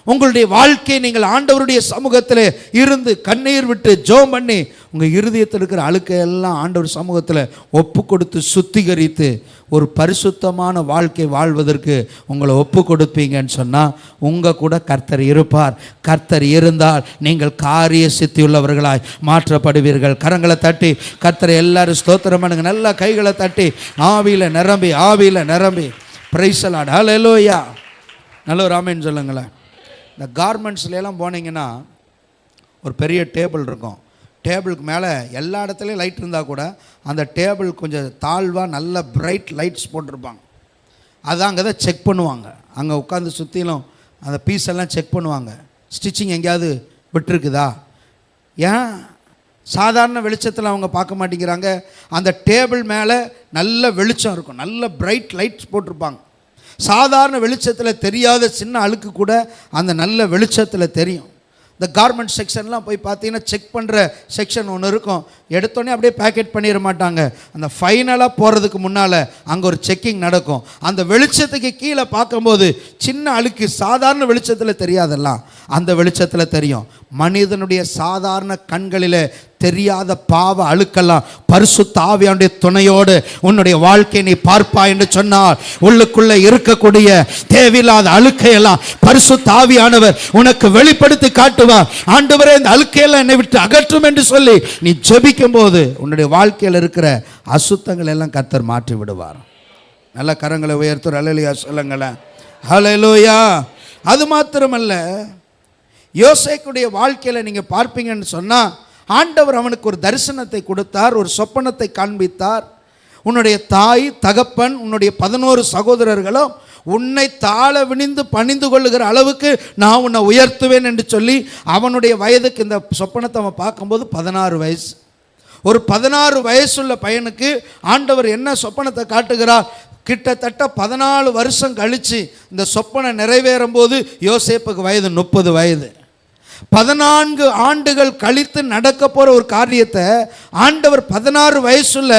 உங்களுடைய வாழ்க்கையை நீங்கள் ஆண்டவருடைய சமூகத்தில் இருந்து கண்ணீர் விட்டு ஜெபம் பண்ணி உங்கள் இருதயத்தில் இருக்கிற அழுக்கையெல்லாம் ஆண்டவர் சமூகத்தில் ஒப்பு கொடுத்து சுத்திகரித்து ஒரு பரிசுத்தமான வாழ்க்கை வாழ்வதற்கு உங்களை ஒப்பு கொடுப்பீங்கன்னு சொன்னால் உங்கள் கூட கர்த்தர் இருப்பார். கர்த்தர் இருந்தால் நீங்கள் காரிய சித்தியுள்ளவர்களாய் மாற்றப்படுவீர்கள். கரங்களை தட்டி கர்த்தரை எல்லாரும் ஸ்தோத்திரம் பண்ணுங்க. நல்லா கைகளை தட்டி ஆவியில் நிரம்பி பிரைஸ் தி லார்ட். ஹல்லேலூயா. நல்ல ஒரு ஆமென் சொல்லுங்களேன். இந்த கார்மெண்ட்ஸ்லாம் போனீங்கன்னா ஒரு பெரிய டேபிள் இருக்கும். டேபிளுக்கு மேலே எல்லா இடத்துலையும் லைட் இருந்தால் கூட அந்த டேபிள் கொஞ்சம் தாழ்வாக நல்ல பிரைட் லைட்ஸ் போட்டிருப்பாங்க. அதான் அங்கே தான் செக் பண்ணுவாங்க. அங்கே உட்காந்து சுற்றிலும் அந்த பீஸ் எல்லாம் செக் பண்ணுவாங்க. ஸ்டிச்சிங் எங்கேயாவது விட்டுருக்குதா? ஏன் சாதாரண வெளிச்சத்தில் அவங்க பார்க்க மாட்டேங்கிறாங்க? அந்த டேபிள் மேலே நல்ல வெளிச்சம் இருக்கும், நல்ல பிரைட் லைட்ஸ் போட்டிருப்பாங்க. சாதாரண வெளிச்சத்தில் தெரியாத சின்ன அழுக்கு கூட அந்த நல்ல வெளிச்சத்தில் தெரியும். இந்த கார்மெண்ட் செக்ஷன்லாம் போய் பார்த்தீங்கன்னா செக் பண்ணுற செக்ஷன் ஒன்று இருக்கும். எடுத்தோடனே அப்படியே பேக்கெட் பண்ணிட மாட்டாங்க. அந்த ஃபைனலாக போகிறதுக்கு முன்னால் அங்கே ஒரு செக்கிங் நடக்கும். அந்த வெளிச்சத்துக்கு கீழே பார்க்கும்போது சின்ன அழுக்கு சாதாரண வெளிச்சத்தில் தெரியாதெல்லாம் அந்த வெளிச்சத்தில் தெரியும். மனிதனுடைய சாதாரண கண்களில் தெரியாத பாவ அழுக்கெல்லாம் பரிசுத்த ஆவியானுடைய துணையோடு உன்னுடைய வாழ்க்கையை நீ பார்ப்பாய் என்று சொன்னால் உள்ளுக்குள்ளே இருக்கக்கூடிய தேவையில்லாத அழுக்கையெல்லாம் பரிசுத்த ஆவியானவர் உனக்கு வெளிப்படுத்தி காட்டுவார். ஆண்டவரே, இந்த அழுக்கையெல்லாம் என்னை விட்டு அகற்றும் என்று சொல்லி நீ ஜெபிக்கும் போது உன்னுடைய வாழ்க்கையில் இருக்கிற அசுத்தங்கள் எல்லாம் கர்த்தர் மாற்றி விடுவார். நல்ல கரங்களை உயர்த்துற அல்லேலூயா சொல்லுங்களேன். ஹல்லேலூயா. அது மாத்திரமல்ல, யோசேக்குடைய வாழ்க்கையில் நீங்கள் பார்ப்பீங்கன்னு சொன்னால் ஆண்டவர் அவனுக்கு ஒரு தரிசனத்தை கொடுத்தார், ஒரு சொப்பனத்தை காண்பித்தார். உன்னுடைய தாய் தகப்பன் உன்னுடைய 11 சகோதரர்களும் உன்னை தாழ விணிந்து பணிந்து கொள்ளுகிற அளவுக்கு நான் உன்னை உயர்த்துவேன் என்று சொல்லி அவனுடைய வயதுக்கு இந்த சொப்பனத்தை அவன் பார்க்கும்போது 16 வயசு. ஒரு 16 வயசுள்ள பையனுக்கு ஆண்டவர் என்ன சொப்பனத்தை காட்டுகிறார்? கிட்டத்தட்ட 14 வருஷம் கழித்து இந்த சொப்பனை நிறைவேறும் போது யோசேப்புக்கு வயது 30 வயது. 14 ஆண்டுகள் கழித்து நடக்க போகிற ஒரு காரியத்தை ஆண்டவர் 16 வயசுள்ள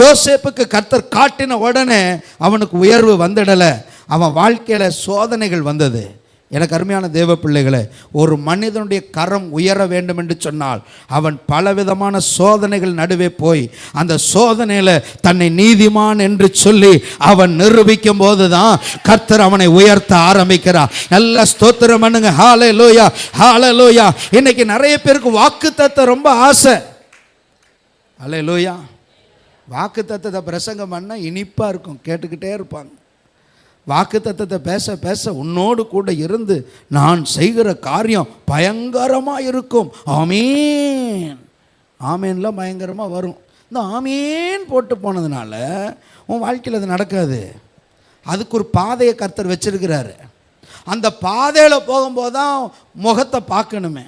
யோசேப்புக்கு கர்த்தர் காட்டின உடனே அவனுக்கு உயர்வு வந்துடலை, அவன் வாழ்க்கையில் சோதனைகள் வந்தது. எனக்கு அருமையான தேவ பிள்ளைகளே, ஒரு மனிதனுடைய கரம் உயர வேண்டும் என்று சொன்னால் அவன் பலவிதமான சோதனைகள் நடுவே போய் அந்த சோதனையில் தன்னை நீதிமான் என்று சொல்லி அவன் நிரூபிக்கும் போது தான் கர்த்தர் அவனை உயர்த்த ஆரம்பிக்கிறார். நல்ல ஸ்தோத்திரம் பண்ணுங்க. ஹல்லேலூயா, ஹல்லேலூயா. இன்னைக்கு நிறைய பேருக்கு வாக்குத்தத்தம் ரொம்ப ஆசை. ஹல்லேலூயா. வாக்குத்தத்தத்தை பிரசங்கம் பண்ணால் இனிப்பாக இருக்கும், கேட்டுக்கிட்டே இருப்பாங்க. வாக்குத்தத்தத்தை பேச பேச உன்னோடு கூட இருந்து நான் செய்கிற காரியம் பயங்கரமாக இருக்கும். ஆமீன், ஆமீன்லாம் பயங்கரமாக வரும். இந்த ஆமீன் போட்டு போனதுனால உன் வாழ்க்கையில் அது நடக்காது. அதுக்கு ஒரு பாதையை கர்த்தர் வச்சிருக்கிறாரு. அந்த பாதையில் போகும்போது தான் முகத்தை பார்க்கணுமே.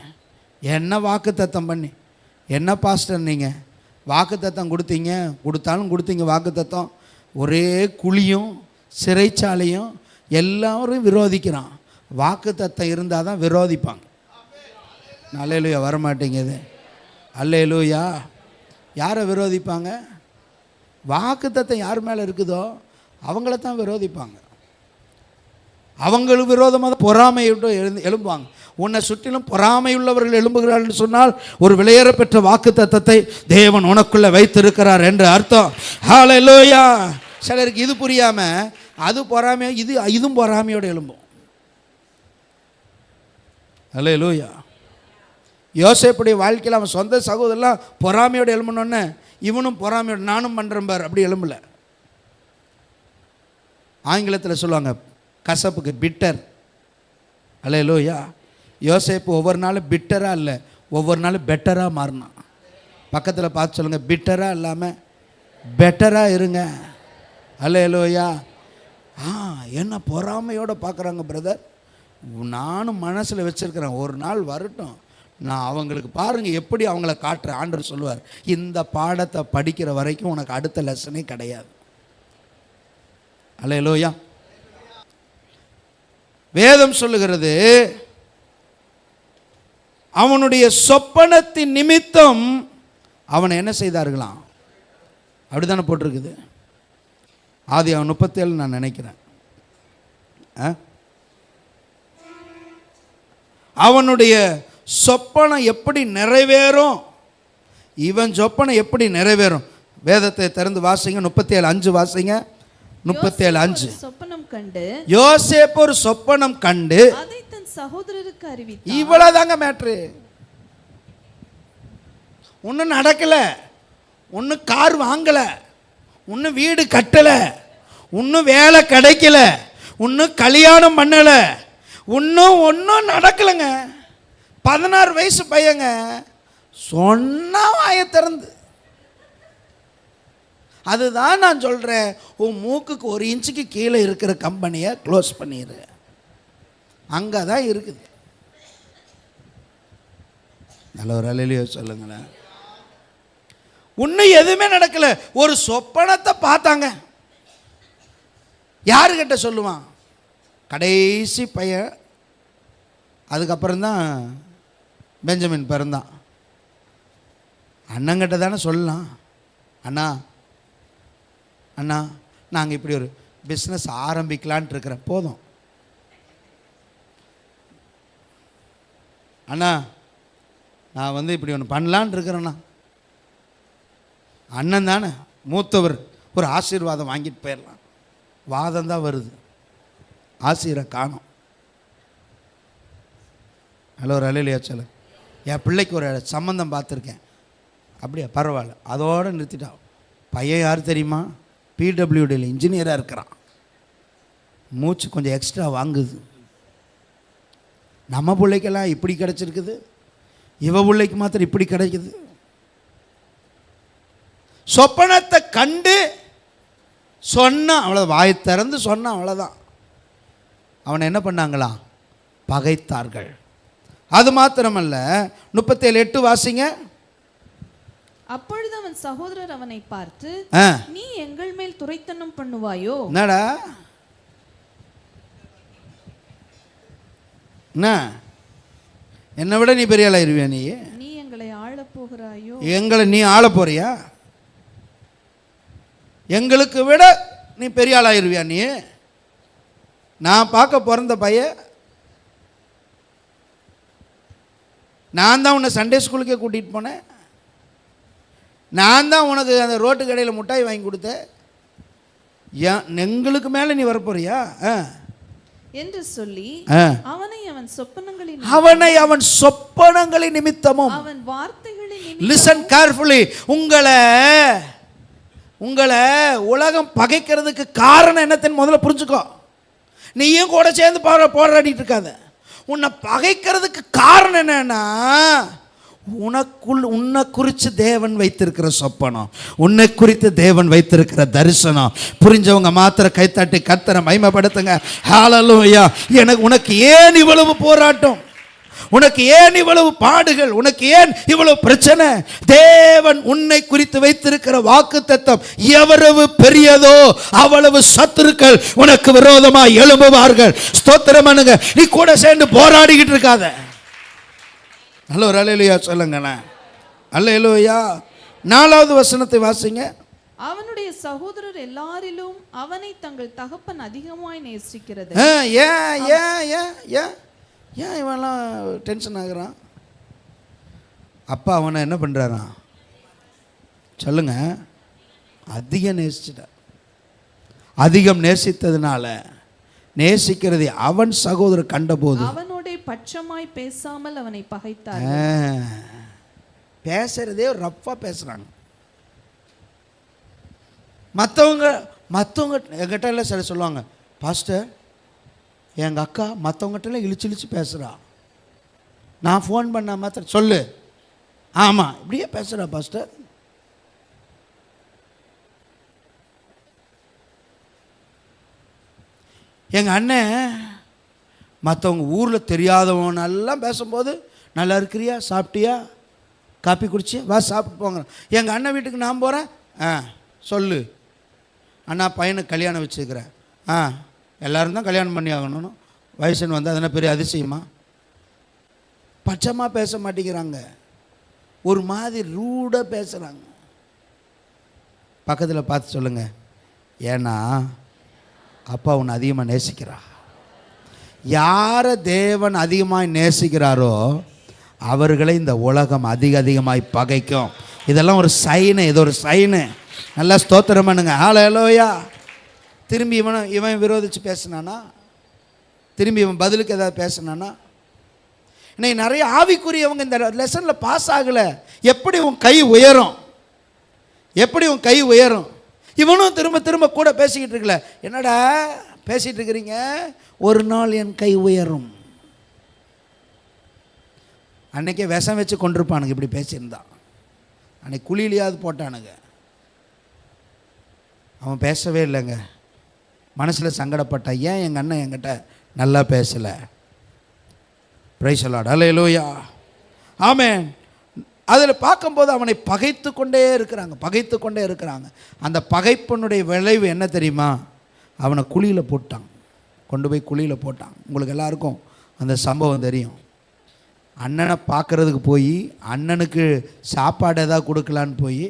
என்ன வாக்குத்தத்தம் பண்ணி என்ன பாஸ்டர் நீங்கள் வாக்குத்தத்தம் கொடுத்தீங்க வாக்குத்தத்தம், ஒரே குழியும் சிறைச்சாலையும் எல்லாரும் விரோதிக்கிறான். வாக்குத்தத்தம் இருந்தால் தான் விரோதிப்பாங்க. அல்லேலூயா வரமாட்டேங்குது. அல்லேலூயா. யாரை விரோதிப்பாங்க? வாக்குத்தத்தம் யார் மேலே இருக்குதோ அவங்கள தான் விரோதிப்பாங்க. அவங்களுக்கு விரோதமாக தான் பொறாமையோடு எழும்புவாங்க. உன்னை சுற்றிலும் பொறாமையுள்ளவர்கள் எழும்புகிறார்கள் சொன்னால் ஒரு விலையேற பெற்ற வாக்குத்தத்தத்தை தேவன் உனக்குள்ளே வைத்திருக்கிறார் என்று அர்த்தம். ஹல்லேலூயா. சிலருக்கு இது புரியாமல் அது பொறாமையோ இதுவும் பொறாமையோடு எழும்பும். ஹல்லேலூயா. யோசேப்புடைய வாழ்க்கையில் அவன் சொந்த சகோதரலாம் பொறாமையோடு எழும்பணுன்னு இவனும் பொறாமையோடு நானும் பண்ணுறேன் பார் அப்படி எழும்பல. ஆங்கிலத்தில் சொல்லுவாங்க கசப்புக்கு பிட்டர். ஹல்லேலூயா. யோசேப்பு ஒவ்வொரு நாளும் பிட்டராக இல்லை, ஒவ்வொரு நாளும் பெட்டராக மாறினான். பக்கத்தில் பார்த்து சொல்லுங்கள், பிட்டராக இல்லாமல் பெட்டராக இருங்க. அல்லேலூயா. என்ன பொறாமையோடு பார்க்குறாங்க பிரதர். நானும் மனசில் வச்சுருக்கிறேன், ஒரு நாள் வரட்டும் நான் அவங்களுக்கு பாருங்கள் எப்படி அவங்கள காட்டுறேன். ஆண்டவர் சொல்லுவார், இந்த பாடத்தை படிக்கிற வரைக்கும் உனக்கு அடுத்த லெசனே கிடையாது. அல்லேலூயா. வேதம் சொல்லுகிறது அவனுடைய சொப்பனத்தின் நிமித்தம் அவனை என்ன செய்தார்களாம்? அப்படித்தானே போட்டிருக்குது. ஆதியாகமம் 37 நான் நினைக்கிறேன். அவனுடைய சொப்பனம் எப்படி நிறைவேறும், இவன் சொப்பனம் எப்படி நிறைவேறும்? வேதத்தை திறந்து வாசிங்க. 37:5 வாசிங்க. 37:5. சொப்பனம் கண்டு யோசேப்பு ஒரு சொப்பனம் கண்டு அதை தன் சகோதரருக்கு அறிவித்தார். இவ்வளவுதாங்க மேட்ரு. ஒன்றும் நடக்கல, ஒன்றும் கார் வாங்கல, ஒன்றும் வீடு கட்டல, ஒன்றும் வேலை கிடைக்கல, ஒன்றும் கல்யாணம் பண்ணல, ஒன்றும் நடக்கலைங்க. 16 வயசு பையங்க சொன்னா வாயை திறந்து. அதுதான் நான் சொல்கிறேன், உன் மூக்குக்கு 1 இன்ச்சுக்கு கீழே இருக்கிற கம்பெனியை க்ளோஸ் பண்ணிடு. அங்கே தான் இருக்குது. நல்ல ஒரு அலையிலையோ சொல்லுங்களேன். இன்னும் எதுவுமே நடக்கலை. ஒரு சொப்பனத்தை பார்த்தாங்க. யாருக்கிட்ட சொல்லுவான்? கடைசி பையன். அதுக்கப்புறம்தான் பெஞ்சமின் பிறந்தான். அண்ணங்கிட்ட தானே சொல்லலாம். அண்ணா அண்ணா நாங்கள் இப்படி ஒரு பிஸ்னஸ் ஆரம்பிக்கலான்ட்டு இருக்கிறேன். போதும் அண்ணா, நான் இப்படி ஒன்று பண்ணலான் இருக்கிறேண்ணா. அண்ணன் தானே மூத்தவர், ஒரு ஆசீர்வாதம் வாங்கிட்டு போயிடலாம். வாதம் தான் வருது, ஆசீரை காணும். ஹலோ ரலையிலையா சொல்ல, என் பிள்ளைக்கு ஒரு சம்மந்தம் பார்த்துருக்கேன். அப்படியா, பரவாயில்ல, அதோடு நிறுத்திட்டா. பையன் யார் தெரியுமா? பிடபிள்யூடியில் இன்ஜினியராக இருக்கிறான். மூச்சு கொஞ்சம் எக்ஸ்ட்ரா வாங்குது. நம்ம பிள்ளைக்கெல்லாம் இப்படி கிடச்சிருக்குது, இவ பிள்ளைக்கு மாத்திரம் இப்படி கிடைக்குது. சொப்பனத்தை கண்டு சொன்னான், அவ்வளோ வாய் திறந்து சொன்னான், அவ்வளோதான். அவனை என்ன பண்ணாங்களாம்? பகைத்தார்கள். அது மாத்திரமல்ல, 37:8 வாசிங்க. அப்பொழுது அவன் சகோதரர் அவனை பார்த்து, நீ எங்கள் மேல் துரைத்தனம் பண்ணுவாயோ? என்னடா என்ன, என்னை விட நீ பெரிய ஆளாயிருவியா? நீ எங்களை ஆள போகிறாயோ? எங்களை நீ ஆள போறியா? எங்களுக்கு விட நீ பெரிய ஆளாயிருவியா? நீ நான் பார்க்க பிறந்த பையன், நான் தான் உன்னை சண்டே ஸ்கூலுக்கே கூட்டிகிட்டு போனேன், நான் தான் உனக்கு அந்த ரோட்டு கடையில் மிட்டாய் வாங்கி கொடுத்தேன், எங்களுக்கு மேலே நீ வரப்போறியா என்று சொல்லி அவனை அவன் சொப்பனங்களின் நிமித்தமும் அவன் வார்த்தைகளின் லிசன் கேர்ஃபுல்லி. உங்களை உலகம் பகைக்கிறதுக்கு காரணம் என்னத்தைன்னு முதல்ல புரிஞ்சுக்கோ. நீயும் கூட சேர்ந்து போராடிட்டு இருக்காத. உன்னை பகைக்கிறதுக்கு காரணம் என்னன்னா, உன்னை குறித்து தேவன் வைத்திருக்கிற சொப்பனம், உன்னை குறித்து தேவன் வைத்திருக்கிற தரிசனம். புரிஞ்சவங்க மாத்திர கைத்தட்டி கர்த்தரை மகிமைப்படுத்துங்க. ஹல்லேலூயா. உனக்கு ஏன் இவ்வளவு போராட்டம்? உனக்கு ஏன் இவ்வளவு பாடுகள்? உனக்கு ஏன் இவ்வளவு பிரச்சனை? தேவன் உன்னை குறித்து வைத்திருக்கிற வாக்குத்தத்தம் எவ்வளவு பெரியதோ அவ்வளவு சத்துருக்கள் உனக்கு விரோதமாக எழும்புவார்கள். ஸ்தோத்திரம் பண்ணுங்க. நீ கூட சேர்ந்து போராடிக்கிட்டு இருக்காத. ஹலோ, அல்லேலூயா சொல்லுங்கண்ணா. அல்லேலூயா. 4வது வசனத்தை வாசிங்க. அவனுடைய சகோதரர் எல்லாரிலும் அவனை தங்கள் தகப்பன் அதிகமாய் நேசிக்கிறது. ஏன் இவெல்லாம் டென்ஷன் ஆகுறான்? அப்பா அவனை என்ன பண்ணுறாரான் சொல்லுங்க? அதிகம் நேசிச்சிட்டார். அதிகம் நேசித்ததுனால, நேசிக்கிறதை அவன் சகோதரர் கண்டபோது அவனோட பட்சமாய் பேசாமல் அவனை பகைத்தார். பேசுறதே ரஃப்பா பேசுறாங்க. மற்றவங்க எங்கிட்ட எல்லாம் சரி சொல்லுவாங்க, பாஸ்டர் எங்கள் அக்கா மற்றவங்ககிட்ட இழிச்சு பேசுகிறா, நான் ஃபோன் பண்ண மாத்திரம் சொல்லு, ஆமாம் இப்படியே பேசுகிறா பாஸ்டர். எங்கள் அண்ணன் மற்றவங்க ஊரில் தெரியாதவனெல்லாம் பேசும்போது, நல்லா இருக்கிறியா, சாப்பிட்டியா, காப்பி குடிச்சியா, வா சாப்பிட்டு போங்க. எங்கள் அண்ணன் வீட்டுக்கு நான் போகிறேன், சொல்லு அண்ணா பையனுக்கு கல்யாணம் வச்சுக்கிறேன், எல்லோரும் தான் கல்யாணம் பண்ணி ஆகணும், வயசுன்னு வந்து அதனால் பெரிய அதிசயமா? பச்சமாக பேச மாட்டேங்கிறாங்க, ஒரு மாதிரி ரூடாக பேசுகிறாங்க. பக்கத்தில் பார்த்து சொல்லுங்கள், ஏன்னா அப்பா உன்னை அதிகமாக நேசிக்கிறா. யாரை தேவன் அதிகமாக நேசிக்கிறாரோ அவர்களை இந்த உலகம் அதிகமாய் பகைக்கும். இதெல்லாம் ஒரு சைனு, இது ஒரு சைனு. நல்லா ஸ்தோத்திரம் பண்ணுங்க. ஹல்லேலூயா. திரும்பி இவன் விரோதித்து பேசினானா, திரும்பி இவன் பதிலுக்கு ஏதாவது பேசினானா? இன்னைக்கு நிறைய ஆவிக்குரியவங்க இந்த லெசனில் பாஸ் ஆகலை. எப்படி உன் கை உயரும்? எப்படி உன் கை உயரும்? இவனும் திரும்ப திரும்ப கூட பேசிக்கிட்டு இருக்கல. என்னடா பேசிகிட்டு இருக்கிறீங்க? ஒரு நாள் என் கை உயரும். அன்னைக்கே விஷம் வச்சு கொண்டிருப்பானுங்க இப்படி பேசியிருந்தான். அன்னைக்கு குழியிலையாவது போட்டானுங்க. அவன் பேசவே இல்லைங்க, மனசில் சங்கடப்பட்டான். ஏன் எங்கள் அண்ணன் என்கிட்ட நல்லா பேசலை? Praise the Lord. Hallelujah. Amen. அதில் பார்க்கும்போது அவனை பகைத்து கொண்டே இருக்கிறாங்க. அந்த பகைப்பனுடைய விளைவு என்ன தெரியுமா? அவனை குழியில் போட்டான், கொண்டு போய் குழியில் போட்டான். உங்களுக்கு எல்லாருக்கும் அந்த சம்பவம் தெரியும். அண்ணனை பார்க்குறதுக்கு போய், அண்ணனுக்கு சாப்பாடு ஏதாவது கொடுக்கலான்னு போய்,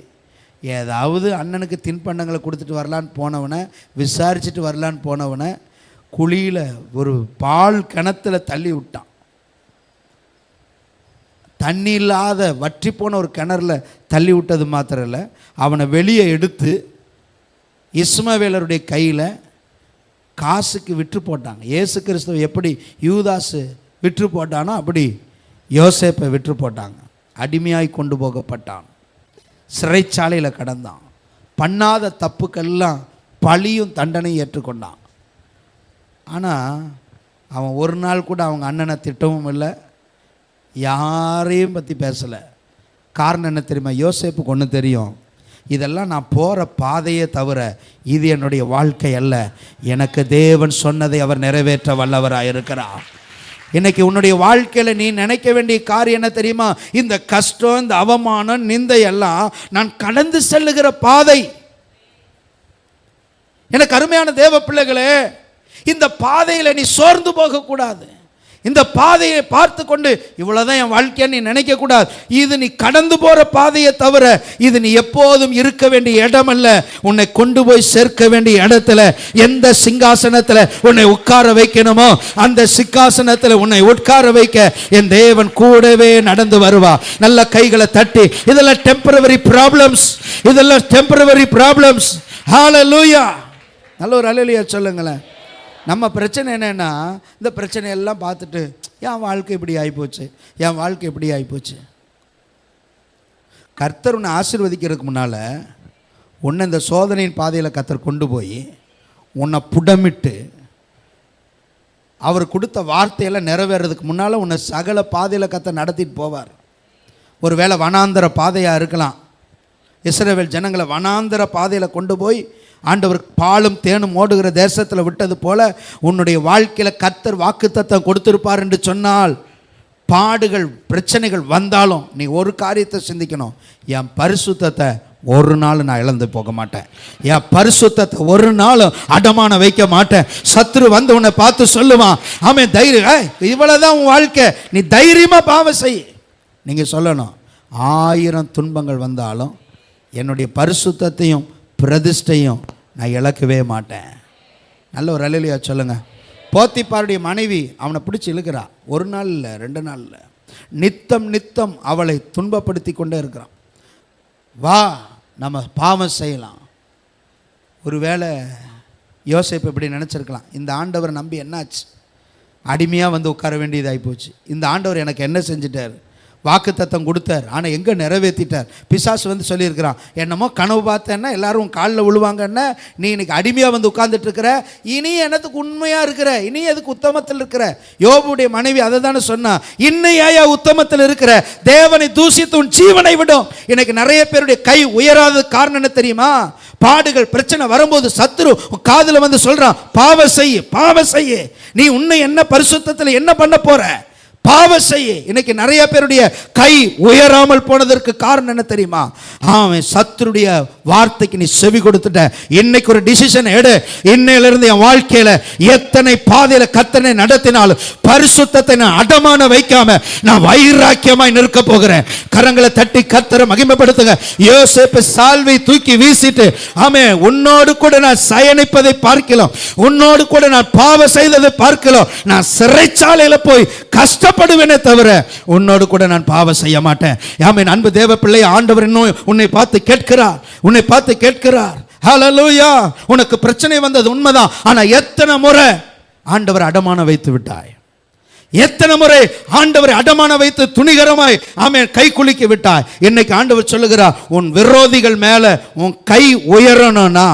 ஏதாவது அண்ணனுக்கு தின்பண்டங்களை கொடுத்துட்டு வரலான்னு போனவனை, விசாரிச்சுட்டு வரலான்னு போனவனை குழியில் ஒரு பால் கிணத்துல தள்ளி விட்டான். தண்ணி இல்லாத வற்றி போன ஒரு கிணறுல தள்ளி விட்டது மாத்திரம் இல்லை, அவனை வெளியே எடுத்து இஸ்மவேலருடைய கையில் காசுக்கு விற்று போட்டாங்க. இயேசு கிறிஸ்துவை எப்படி யூதாசு விற்று போட்டானோ அப்படி யோசேப்பை விற்று போட்டாங்க. அடிமையாய் கொண்டு போகப்பட்டான், சிறைச்சாலையில் கடந்தான். பண்ணாத தப்புக்கெல்லாம் பழியும் தண்டனையும் ஏற்றுக்கொண்டான். ஆனால் அவன் ஒரு நாள் கூட அவங்க அண்ணனை திட்டவும் இல்லை, யாரையும் பற்றி பேசலை. காரணம் என்ன தெரியுமா? யோசேப்புக்கு ஒன்று தெரியும், இதெல்லாம் நான் போகிற பாதையே தவிர இது என்னுடைய வாழ்க்கை அல்ல. எனக்கு தேவன் சொன்னதை அவர் நிறைவேற்ற வல்லவராக இருக்கிறார். இன்னைக்கு உன்னுடைய வாழ்க்கையில் நீ நினைக்க வேண்டிய காரியம் என்ன தெரியுமா? இந்த கஷ்டம், இந்த அவமானம், நிந்தை எல்லாம் நான் கடந்து செல்லுகிற பாதை. எனக்கு அருமையான தேவ பிள்ளைகளே, இந்த பாதையில் நீ சோர்ந்து போகக்கூடாது. இந்த பாதையை பார்த்து கொண்டு இவ்வளோதான் என் வாழ்க்கையை நீ நினைக்கக்கூடாது. இது நீ கடந்து போகிற பாதையை தவிர இது நீ எப்போதும் இருக்க வேண்டிய இடம் அல்ல. உன்னை கொண்டு போய் சேர்க்க வேண்டிய இடத்துல, எந்த சிங்காசனத்தில் உன்னை உட்கார வைக்கணுமோ அந்த சிங்காசனத்தில் உன்னை உட்கார வைக்க என் தேவன் கூடவே நடந்து வருவா. நல்ல கைகளை தட்டி, இதெல்லாம் டெம்பரவரி ப்ராப்ளம்ஸ், இதெல்லாம் டெம்பரவரி ப்ராப்ளம்ஸ். ஹல்லேலூயா. நல்ல ஒரு ஹல்லேலூயா சொல்லுங்களேன். நம்ம பிரச்சனை என்னென்னா, இந்த பிரச்சனையெல்லாம் பார்த்துட்டு என் வாழ்க்கை இப்படி ஆகிப்போச்சு, என் வாழ்க்கை இப்படி ஆகிப்போச்சு. கர்த்தர் உன்னை ஆசீர்வதிக்கிறதுக்கு முன்னால் உன்னை இந்த சோதனையின் பாதையில் கர்த்தர் கொண்டு போய் உன்னை புடமிட்டு அவர் கொடுத்த வார்த்தையெல்லாம் நிறைவேறதுக்கு முன்னால் உன்னை சகல பாதையில் கர்த்தர் நடத்திட்டு போவார். ஒரு வேளை வனாந்தர பாதையாக இருக்கலாம். இஸ்ரவேல் ஜனங்களை வனாந்தர பாதையில் கொண்டு போய் ஆண்டவர் பாலும் தேனும் ஓடுகிற தேசத்தில் விட்டது போல உன்னுடைய வாழ்க்கையில் கர்த்தர் வாக்குத்தத்தம் கொடுத்திருப்பார் என்று சொன்னால், பாடுகள் பிரச்சனைகள் வந்தாலும் நீ ஒரு காரியத்தை சிந்திக்கணும், என் பரிசுத்தத்தை ஒரு நாள் நான் இழந்து போக மாட்டேன், என் பரிசுத்தத்தை ஒரு நாள் அடமான வைக்க மாட்டேன். சத்துரு வந்து உன்னை பார்த்து சொல்லுவான், ஆமென் தைரியம், இவ்வளவுதான் உன் வாழ்க்கை, நீ தைரியமா பாவம் செய். நீங்க சொல்லணும், 1000 துன்பங்கள் வந்தாலும் என்னுடைய பரிசுத்தத்தையும் பிரதிஷ்டையும் நான் இழக்கவே மாட்டேன். நல்ல ஒரு அல்லேலூயா சொல்லுங்க. போத்திபாருடைய மனைவி அவனை பிடிச்சி இழுக்கிறா. ஒரு நாள் இல்லை, 2 நாள் இல்லை, நித்தம் நித்தம் அவளை துன்பப்படுத்தி கொண்டே இருக்கிறான். வா நம்ம பாவம் செய்யலாம். ஒருவேளை யோசேப்பு இப்படி நினச்சிருக்கலாம், இந்த ஆண்டவரை நம்பி என்னாச்சு, அடிமையாக வந்து உட்கார வேண்டியதாகி போச்சு. இந்த ஆண்டவர் எனக்கு என்ன செஞ்சிட்டார், வாக்குத்தத்தம் கொடுத்தார், ஆனால் எங்கே நிறைவேற்றிட்டார். பிசாசு வந்து சொல்லியிருக்கிறான், என்னமோ கனவு பார்த்தேன்னா எல்லாரும் காலில் விழுவாங்கன்னா நீ இன்னைக்கு அடிமையாக வந்து உட்கார்ந்துட்டு இருக்கிற, இனி என்னத்துக்கு உண்மையாக இருக்கிற, இனி எதுக்கு உத்தமத்தில் இருக்கிற. யோபுடைய மனைவி அதை தானே சொன்னா, இன்னையா உத்தமத்தில் இருக்கிற, தேவனை தூசித்து உன் ஜீவனை விடும். இன்னைக்கு நிறைய பேருடைய கை உயராத காரணம் என்ன தெரியுமா? பாடுகள் பிரச்சனை வரும்போது சத்துரு காதுல வந்து சொல்றான், பாவ செய்ய, பாவ செய்ய, நீ உன்னை என்ன பரிசுத்தத்தில் என்ன பண்ண போற, பாவ செய்ய. இன்னைக்கு நிறைய பேருடைய கை உயராமல் போனதற்கு காரணம் என்ன தெரியுமா? அவன் சத்துருடைய வார்த்தைக்கு நீ செவி கொடுத்துட்ட. இன்னைக்கு ஒரு டிசிஷன் எடு, இன்னையிலிருந்து என் வாழ்க்கையில எத்தனை பாதையில கர்த்தனை நடத்தினாலும் பரிசுத்தத்தை நான் அடமான வைக்காம நான் வைராக்கியமாய் நிற்க போகிறேன். கரங்களை தட்டி கர்த்தரை மகிமைப்படுத்துங்க. யோசேப்பு சால்வை தூக்கி வீசிட்டு, ஆமே உன்னோடு கூட நான் சயனிப்பதை பார்க்கலாம், உன்னோடு கூட நான் பாவ செய்ததை பார்க்கலாம், நான் சிறைச்சாலையில போய் கஷ்டப்படுவேனே தவிர உன்னோடு கூட நான் பாவம் செய்ய மாட்டேன். ஆமென். அன்பு தேவ பிள்ளை, ஆண்டவர் இன்னும் உன்னை பார்த்து கேட்கிறார், உன்னை பார்த்து கேட்கிறார். ஹல்லேலூயா. உனக்கு பிரச்சனை வந்தது உண்மைதான், ஆனா எத்தனை முறை ஆண்டவர் அடமான வைத்து விட்டாய், எத்தனை முறை ஆண்டவரை அடமான வைத்து துணிகரமாய் ஆமென் கை குலுக்கி விட்டாய். இன்னைக்கு ஆண்டவர் சொல்லுகிறார், உன் விரோதிகள் மேல உன் கை உயரணும்னா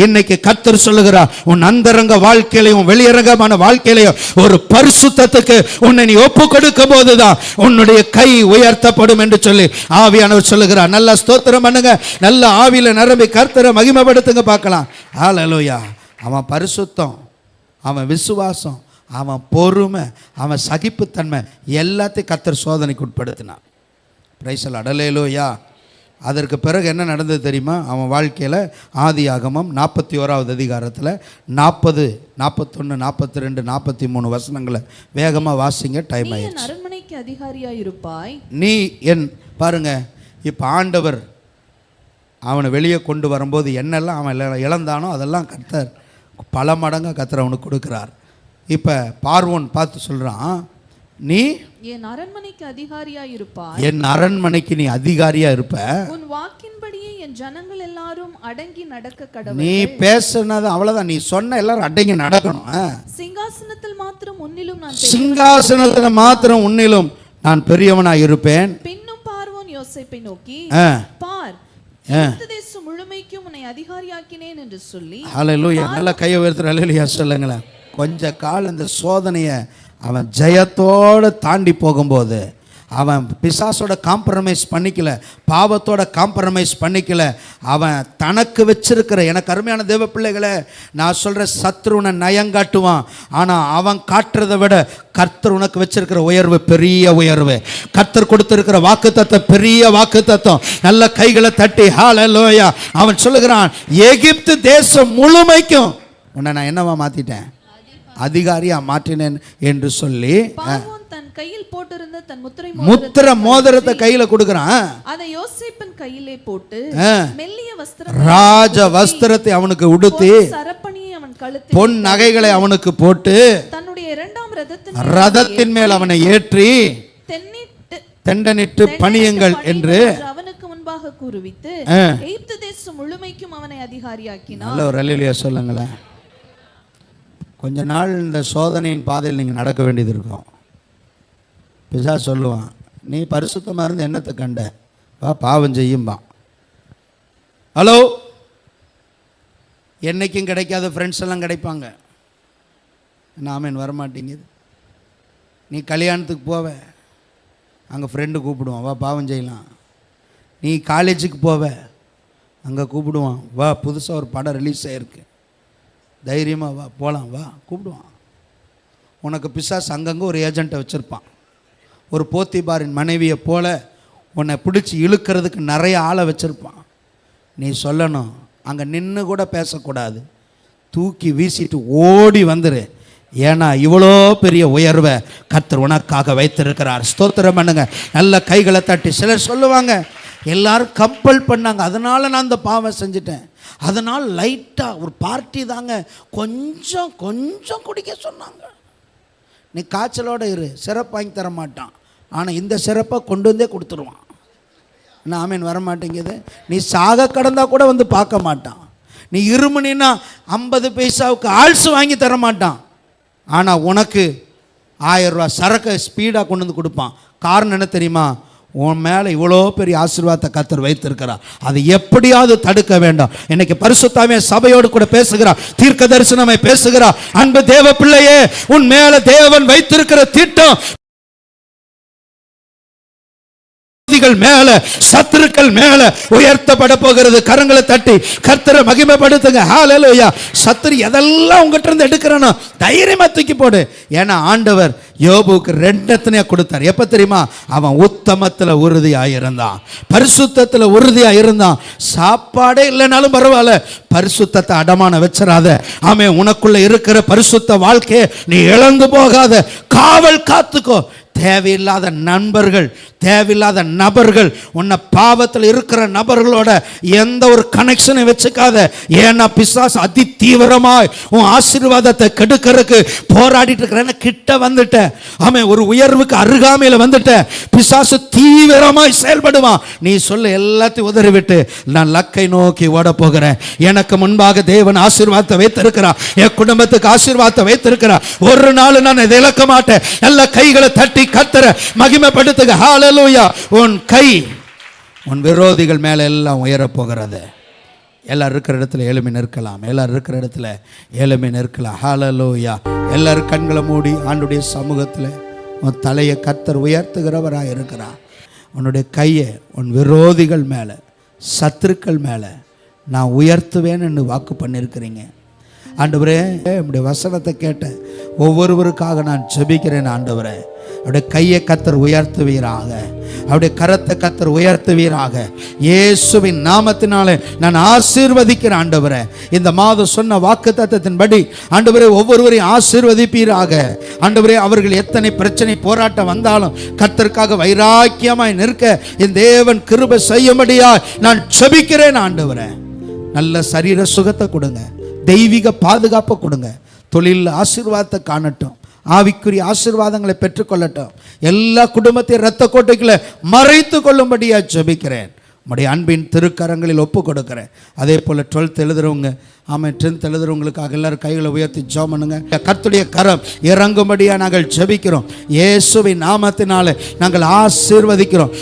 இன்னைக்கு கர்த்தர் சொல்லுகிறார், உன் அந்தரங்க வாழ்க்கையிலையும் வெளியரங்கமான வாழ்க்கையிலையும் ஒரு பரிசுத்தத்துக்கு உன்னை நீ ஒப்பு கொடுக்கும் போதுதான் உன்னுடைய கை உயர்த்தப்படும் என்று சொல்லி ஆவியானவர் சொல்லுகிறார். நல்ல ஸ்தோத்திரம் பண்ணுங்க, நல்ல ஆவியில நிரம்பி கர்த்தரை மகிமைப்படுத்துங்க பார்க்கலாம். ஹல்லேலூயா. அவன் பரிசுத்தம், அவன் விசுவாசம், அவன் பொறுமை, அவன் சகிப்புத்தன்மை எல்லாத்தையும் கர்த்தர் சோதனைக்கு உட்படுத்தினான். Price the Lord. ஹல்லேலூயா. அதற்கு பிறகு என்ன நடந்தது தெரியுமா? அவன் வாழ்க்கையில் ஆதியாகமம் 41வது அதிகாரத்தில் 40, 41, 42, 43 வசனங்களை வேகமாக வாசிங்க, டைம் ஆயிடுச்சு. அரண்மனைக்கு அதிகாரியாய் இருப்பாய். நீ என் பாருங்க, இப்போ ஆண்டவர் அவனை வெளியே கொண்டு வரும்போது என்னெல்லாம் அவன் இழந்தானோ அதெல்லாம் கர்த்தர் பல மடங்காக கர்த்தர் அவனுக்கு கொடுக்குறார். இப்போ பார்வோன் பார்த்து சொல்கிறான், நீ என் அரண்மனைக்கு அதிகாரியாய் இருப்பாய், என் அரண்மனைக்கு நீ அதிகாரியா இருப்ப, உன் வாக்கின்படியே என் ஜனங்கள் எல்லாரும் அடங்கி நடக்க கடவுள். நீ பேசுனது அவ்வளவுதான், நீ சொன்ன எல்லாரும் அடங்கி நடக்கணும். சிங்காசனத்தில் மாத்திரம் உன்னிலும் நான் சிங்காசனத்தில் மாத்திரம் உன்னிலும் நான் பெரியவனாய் இருப்பேன். பின்னும் பார்வோன் யோசேப்பை நோக்கி, பார், தேசம் முழுமைக்கும் உன்னை அதிகாரியாக்கினேன் என்று சொல்லி. ஹல்லேலூயா. நல்ல கையை உயர்த்துற ஹல்லேலூயா சொல்லுங்களேன். கொஞ்ச காலம் இந்த சோதனையை அவன் ஜெயத்தோடு தாண்டி போகும்போது அவன் பிசாசோட காம்ப்ரமைஸ் பண்ணிக்கல, பாவத்தோட காம்ப்ரமைஸ் பண்ணிக்கல. அவன் தனக்கு வச்சிருக்கிற, எனக்கு அருமையான தேவ பிள்ளைகளை நான் சொல்கிற, சத்ருனை நயங்காட்டுவான். ஆனால் அவன் காட்டுறதை விட கர்த்தர் உனக்கு வச்சிருக்கிற உயர்வு பெரிய உயர்வு. கர்த்தர் கொடுத்திருக்கிற வாக்குத்தத்தம் பெரிய வாக்குத்தத்தம். நல்ல கைகளை தட்டி ஹல்லேலூயா. அவன் சொல்லுகிறான், எகிப்து தேசம் முழுமைக்கும் உன்னை நான் என்னவா மாற்றிட்டேன், அதிகாரியா மாற்றினேன் என்று சொல்லி தன் கையில் போட்டிருந்த தன் முத்திர மோதிரத்தை கையில கொடுக்கறான். அதை யோசேப்பின் கையிலே போட்டு மெல்லிய வஸ்திரம், ராஜ வஸ்திரத்தை அவனுக்கு உடுத்தி, சரப்பணியை அவன் கழுத்தில், பொன் நகைகளை அவனுக்கு போட்டு, தன்னுடைய இரண்டாம் ரதத்தின் மேல் அவனை ஏற்றி தெண்டனிட்டு பணியுங்கள் என்று அவனுக்கு முன்பாக கூறுவித்து எகிப்து தேசம் முழுமைக்கும் அவனை அதிகாரியாக்கினார். நல்ல ஒரு அல்லேலூயா சொல்லுங்களேன். கொஞ்ச நாள் இந்த சோதனையின் பாதையில் நீங்கள் நடக்க வேண்டியது இருக்கும். பிசாசு சொல்லுவான், நீ பரிசுத்தமாக இருந்து என்னத்தை கண்ட, வா பாவம் செய்யும்பா. ஹலோ, என்னைக்கும் கிடைக்காத ஃப்ரெண்ட்ஸ் எல்லாம் கிடைப்பாங்க. நாமேன் வரமாட்டேங்குது. நீ கல்யாணத்துக்கு போவ, அங்கே ஃப்ரெண்டு கூப்பிடுவான், வா பாவம் செய்யலாம். நீ காலேஜுக்கு போவ, அங்கே கூப்பிடுவான், வா புதுசாக ஒரு படம் ரிலீஸ் ஆகிருக்கு, தைரியமாக வா போகலாம், வா கூப்பிடுவான். உனக்கு பிசாசு அங்கங்கே ஒரு ஏஜெண்ட்டை வச்சுருப்பான். ஒரு போத்திபாரின் மனைவியை போல உன்னை பிடிச்சி இழுக்கிறதுக்கு நிறைய ஆளை வச்சுருப்பான். நீ சொல்லணும், அங்கே நின்று கூட பேசக்கூடாது, தூக்கி வீசிட்டு ஓடி வந்துரு. ஏன்னா இவ்வளோ பெரிய உயர்வை கர்த்தர் உனக்காக வைத்திருக்கிறார். ஸ்தோத்திரம் பண்ணுங்க, நல்ல கைகளை தட்டி. சிலர் சொல்லுவாங்க, எல்லாரும் கம்பல் பண்ணாங்க, அதனால் நான் அந்த பாவம் செஞ்சிட்டேன், அதனால் லைட்டாக ஒரு பார்ட்டி தாங்க, கொஞ்சம் கொஞ்சம் குடிக்க சொன்னாங்க. நீ காய்ச்சலோடு இரு, சிறப்பு வாங்கி தர மாட்டான், ஆனால் இந்த சிறப்பை கொண்டு வந்தே கொடுத்துருவான். என்ன ஆமீன் வரமாட்டேங்குது. நீ சாக கடந்தா கூட வந்து பார்க்க மாட்டான். நீ இருமுனின்னா 50 பைசாவுக்கு ஆல்ஸ் வாங்கி தர மாட்டான், ஆனால் உனக்கு 1000 ரூபா சரக்கை ஸ்பீடாக கொண்டு வந்து கொடுப்பான். காரணம் என்ன தெரியுமா? உன் மேலே இவ்வளோ பெரிய ஆசீர்வாதத்தை கர்த்தர் வைத்திருக்கிறார். அதை எப்படியாவது தடுக்க வேண்டாம். இன்னைக்கு பரிசுத்தாவே சபையோடு கூட பேசுகிறார், தீர்க்க தரிசனமே பேசுகிறார். அன்பு தேவ பிள்ளையே, உன் மேலே தேவன் வைத்திருக்கிற திட்டம் மேல, சத்துருக்கள் மேல உயர்த்தப்பட போகிறது. கரங்களை தட்டி கர்த்தரை மகிமைப்படுத்துங்க. ஹல்லேலூயா. சத்துரு எதெல்லாம் உங்ககிட்ட இருந்து எடுக்கிறானோ தைரியமா தூக்கி போடு. ஏன்னா ஆண்டவர் யோபுக்கு 2 கொடுத்தார். எப்ப தெரியுமா? அவன் உத்தமத்தில் உறுதியாக இருந்தான், பரிசுத்தத்தில் உறுதியாக இருந்தான். சாப்பாடே இல்லைனாலும் பரவாயில்ல, பரிசுத்தத்தை அடமான வச்சிடாத. ஆமென். உனக்குள்ள இருக்கிற பரிசுத்த வாழ்க்கையை நீ இழந்து போகாத, காவல் காத்துக்கோ. தேவையில்லாத நண்பர்கள், தேவையில்லாத நபர்கள், உன்னை பாவத்தில் இருக்கிற நபர்களோட எந்த ஒரு கனெக்ஷனை வச்சுக்காத. ஏன்னா பிசாசு அதி தீவிரமாய் உன் ஆசீர்வாதத்தை கெடுக்கிறதுக்கு போராடிட்டு இருக்கிற. கிட்ட வந்துட்ட, ஆமென், ஒரு உயர்வுக்கு அருகாமையில் வந்துட்ட, பிசாசு தீவிரமாய் செயல்படுவான். நீ சொல்ல எல்லாத்தையும் உதறிவிட்டு நான் லக்கை நோக்கி ஓட போகிறேன். எனக்கு முன்பாக தேவன் ஆசீர்வாதத்தை வைத்திருக்கிறார், என் குடும்பத்துக்கு ஆசீர்வாதத்தை வைத்திருக்கிறார். ஒரு நாள் நான் இதை இழக்க மாட்டேன். எல்லா கைகளை தட்டி கர்த்தரை மகிமைப்படுத்துங்க. ஹல்லேலூயா. உன் கை உன் விரோதிகள் மேலே எல்லாம் உயரப் போகிறது. எல்லாரும் இருக்கிற இடத்துல எழுமி நிற்கலாம், எல்லாரும் இருக்கிற இடத்துல எழுமி நிற்கலாம். ஹல்லேலூயா. எல்லாரும் கண்களை மூடி ஆண்டுடைய சமூகத்தில் உன் தலையை கர்த்தர் உயர்த்துகிறவராக இருக்கிறார். உன்னுடைய கையை உன் விரோதிகள் மேலே, சத்துருக்கள் மேலே நான் உயர்த்துவேன்னு வாக்கு பண்ணியிருக்கிறீங்க. ஆண்டவரே, என்னுடைய வசனத்தை கேட்ட ஒவ்வொருவருக்காக நான் ஜெபிக்கிறேன். ஆண்டவரே, அவருடைய கையை கர்த்தர் உயர்த்துவீராக, அவருடைய கரத்தை கர்த்தர் உயர்த்துவீராக. இயேசுவின் நாமத்தினாலே நான் ஆசீர்வதிக்கிறேன். ஆண்டவரே, இந்த மாதம் சொன்ன வாக்குத்தத்தத்தின்படி ஆண்டவரே ஒவ்வொருவரையும் ஆசீர்வதிப்பீராக. ஆண்டவரே, அவர்கள் எத்தனை பிரச்சனை போராட்டம் வந்தாலும் கர்த்தருக்காக வைராக்கியமாய் நிற்க என் தேவன் கிருபை செய்யும்படியாய் நான் ஜெபிக்கிறேன். ஆண்டவரே, நல்ல சரீர சுகத்தை கொடுங்க, தெய்வீக பாதுகாப்பை கொடுங்க, தொழில் ஆசீர்வாதத்தை காணட்டும், ஆவிக்குரிய ஆசீர்வாதங்களை பெற்றுக்கொள்ளட்டும். எல்லா குடும்பத்தையும் இரத்த கோட்டைக்குள்ள மறைத்து கொள்ளும்படியா ஜெபிக்கிறேன். உம்முடைய அன்பின் திருக்கரங்களில் ஒப்பு கொடுக்கிறேன். அதே போல் 12th எழுதுறவங்க, ஆமாம் 10th எழுதுறவங்களுக்காக எல்லாரும் கைகளை உயர்த்தி ஜெபம் பண்ணுங்க. கர்த்தருடைய கரம் இறங்கும்படியா நாங்கள் ஜெபிக்கிறோம். இயேசுவின் நாமத்தினாலே நாங்கள் ஆசீர்வதிக்கிறோம்.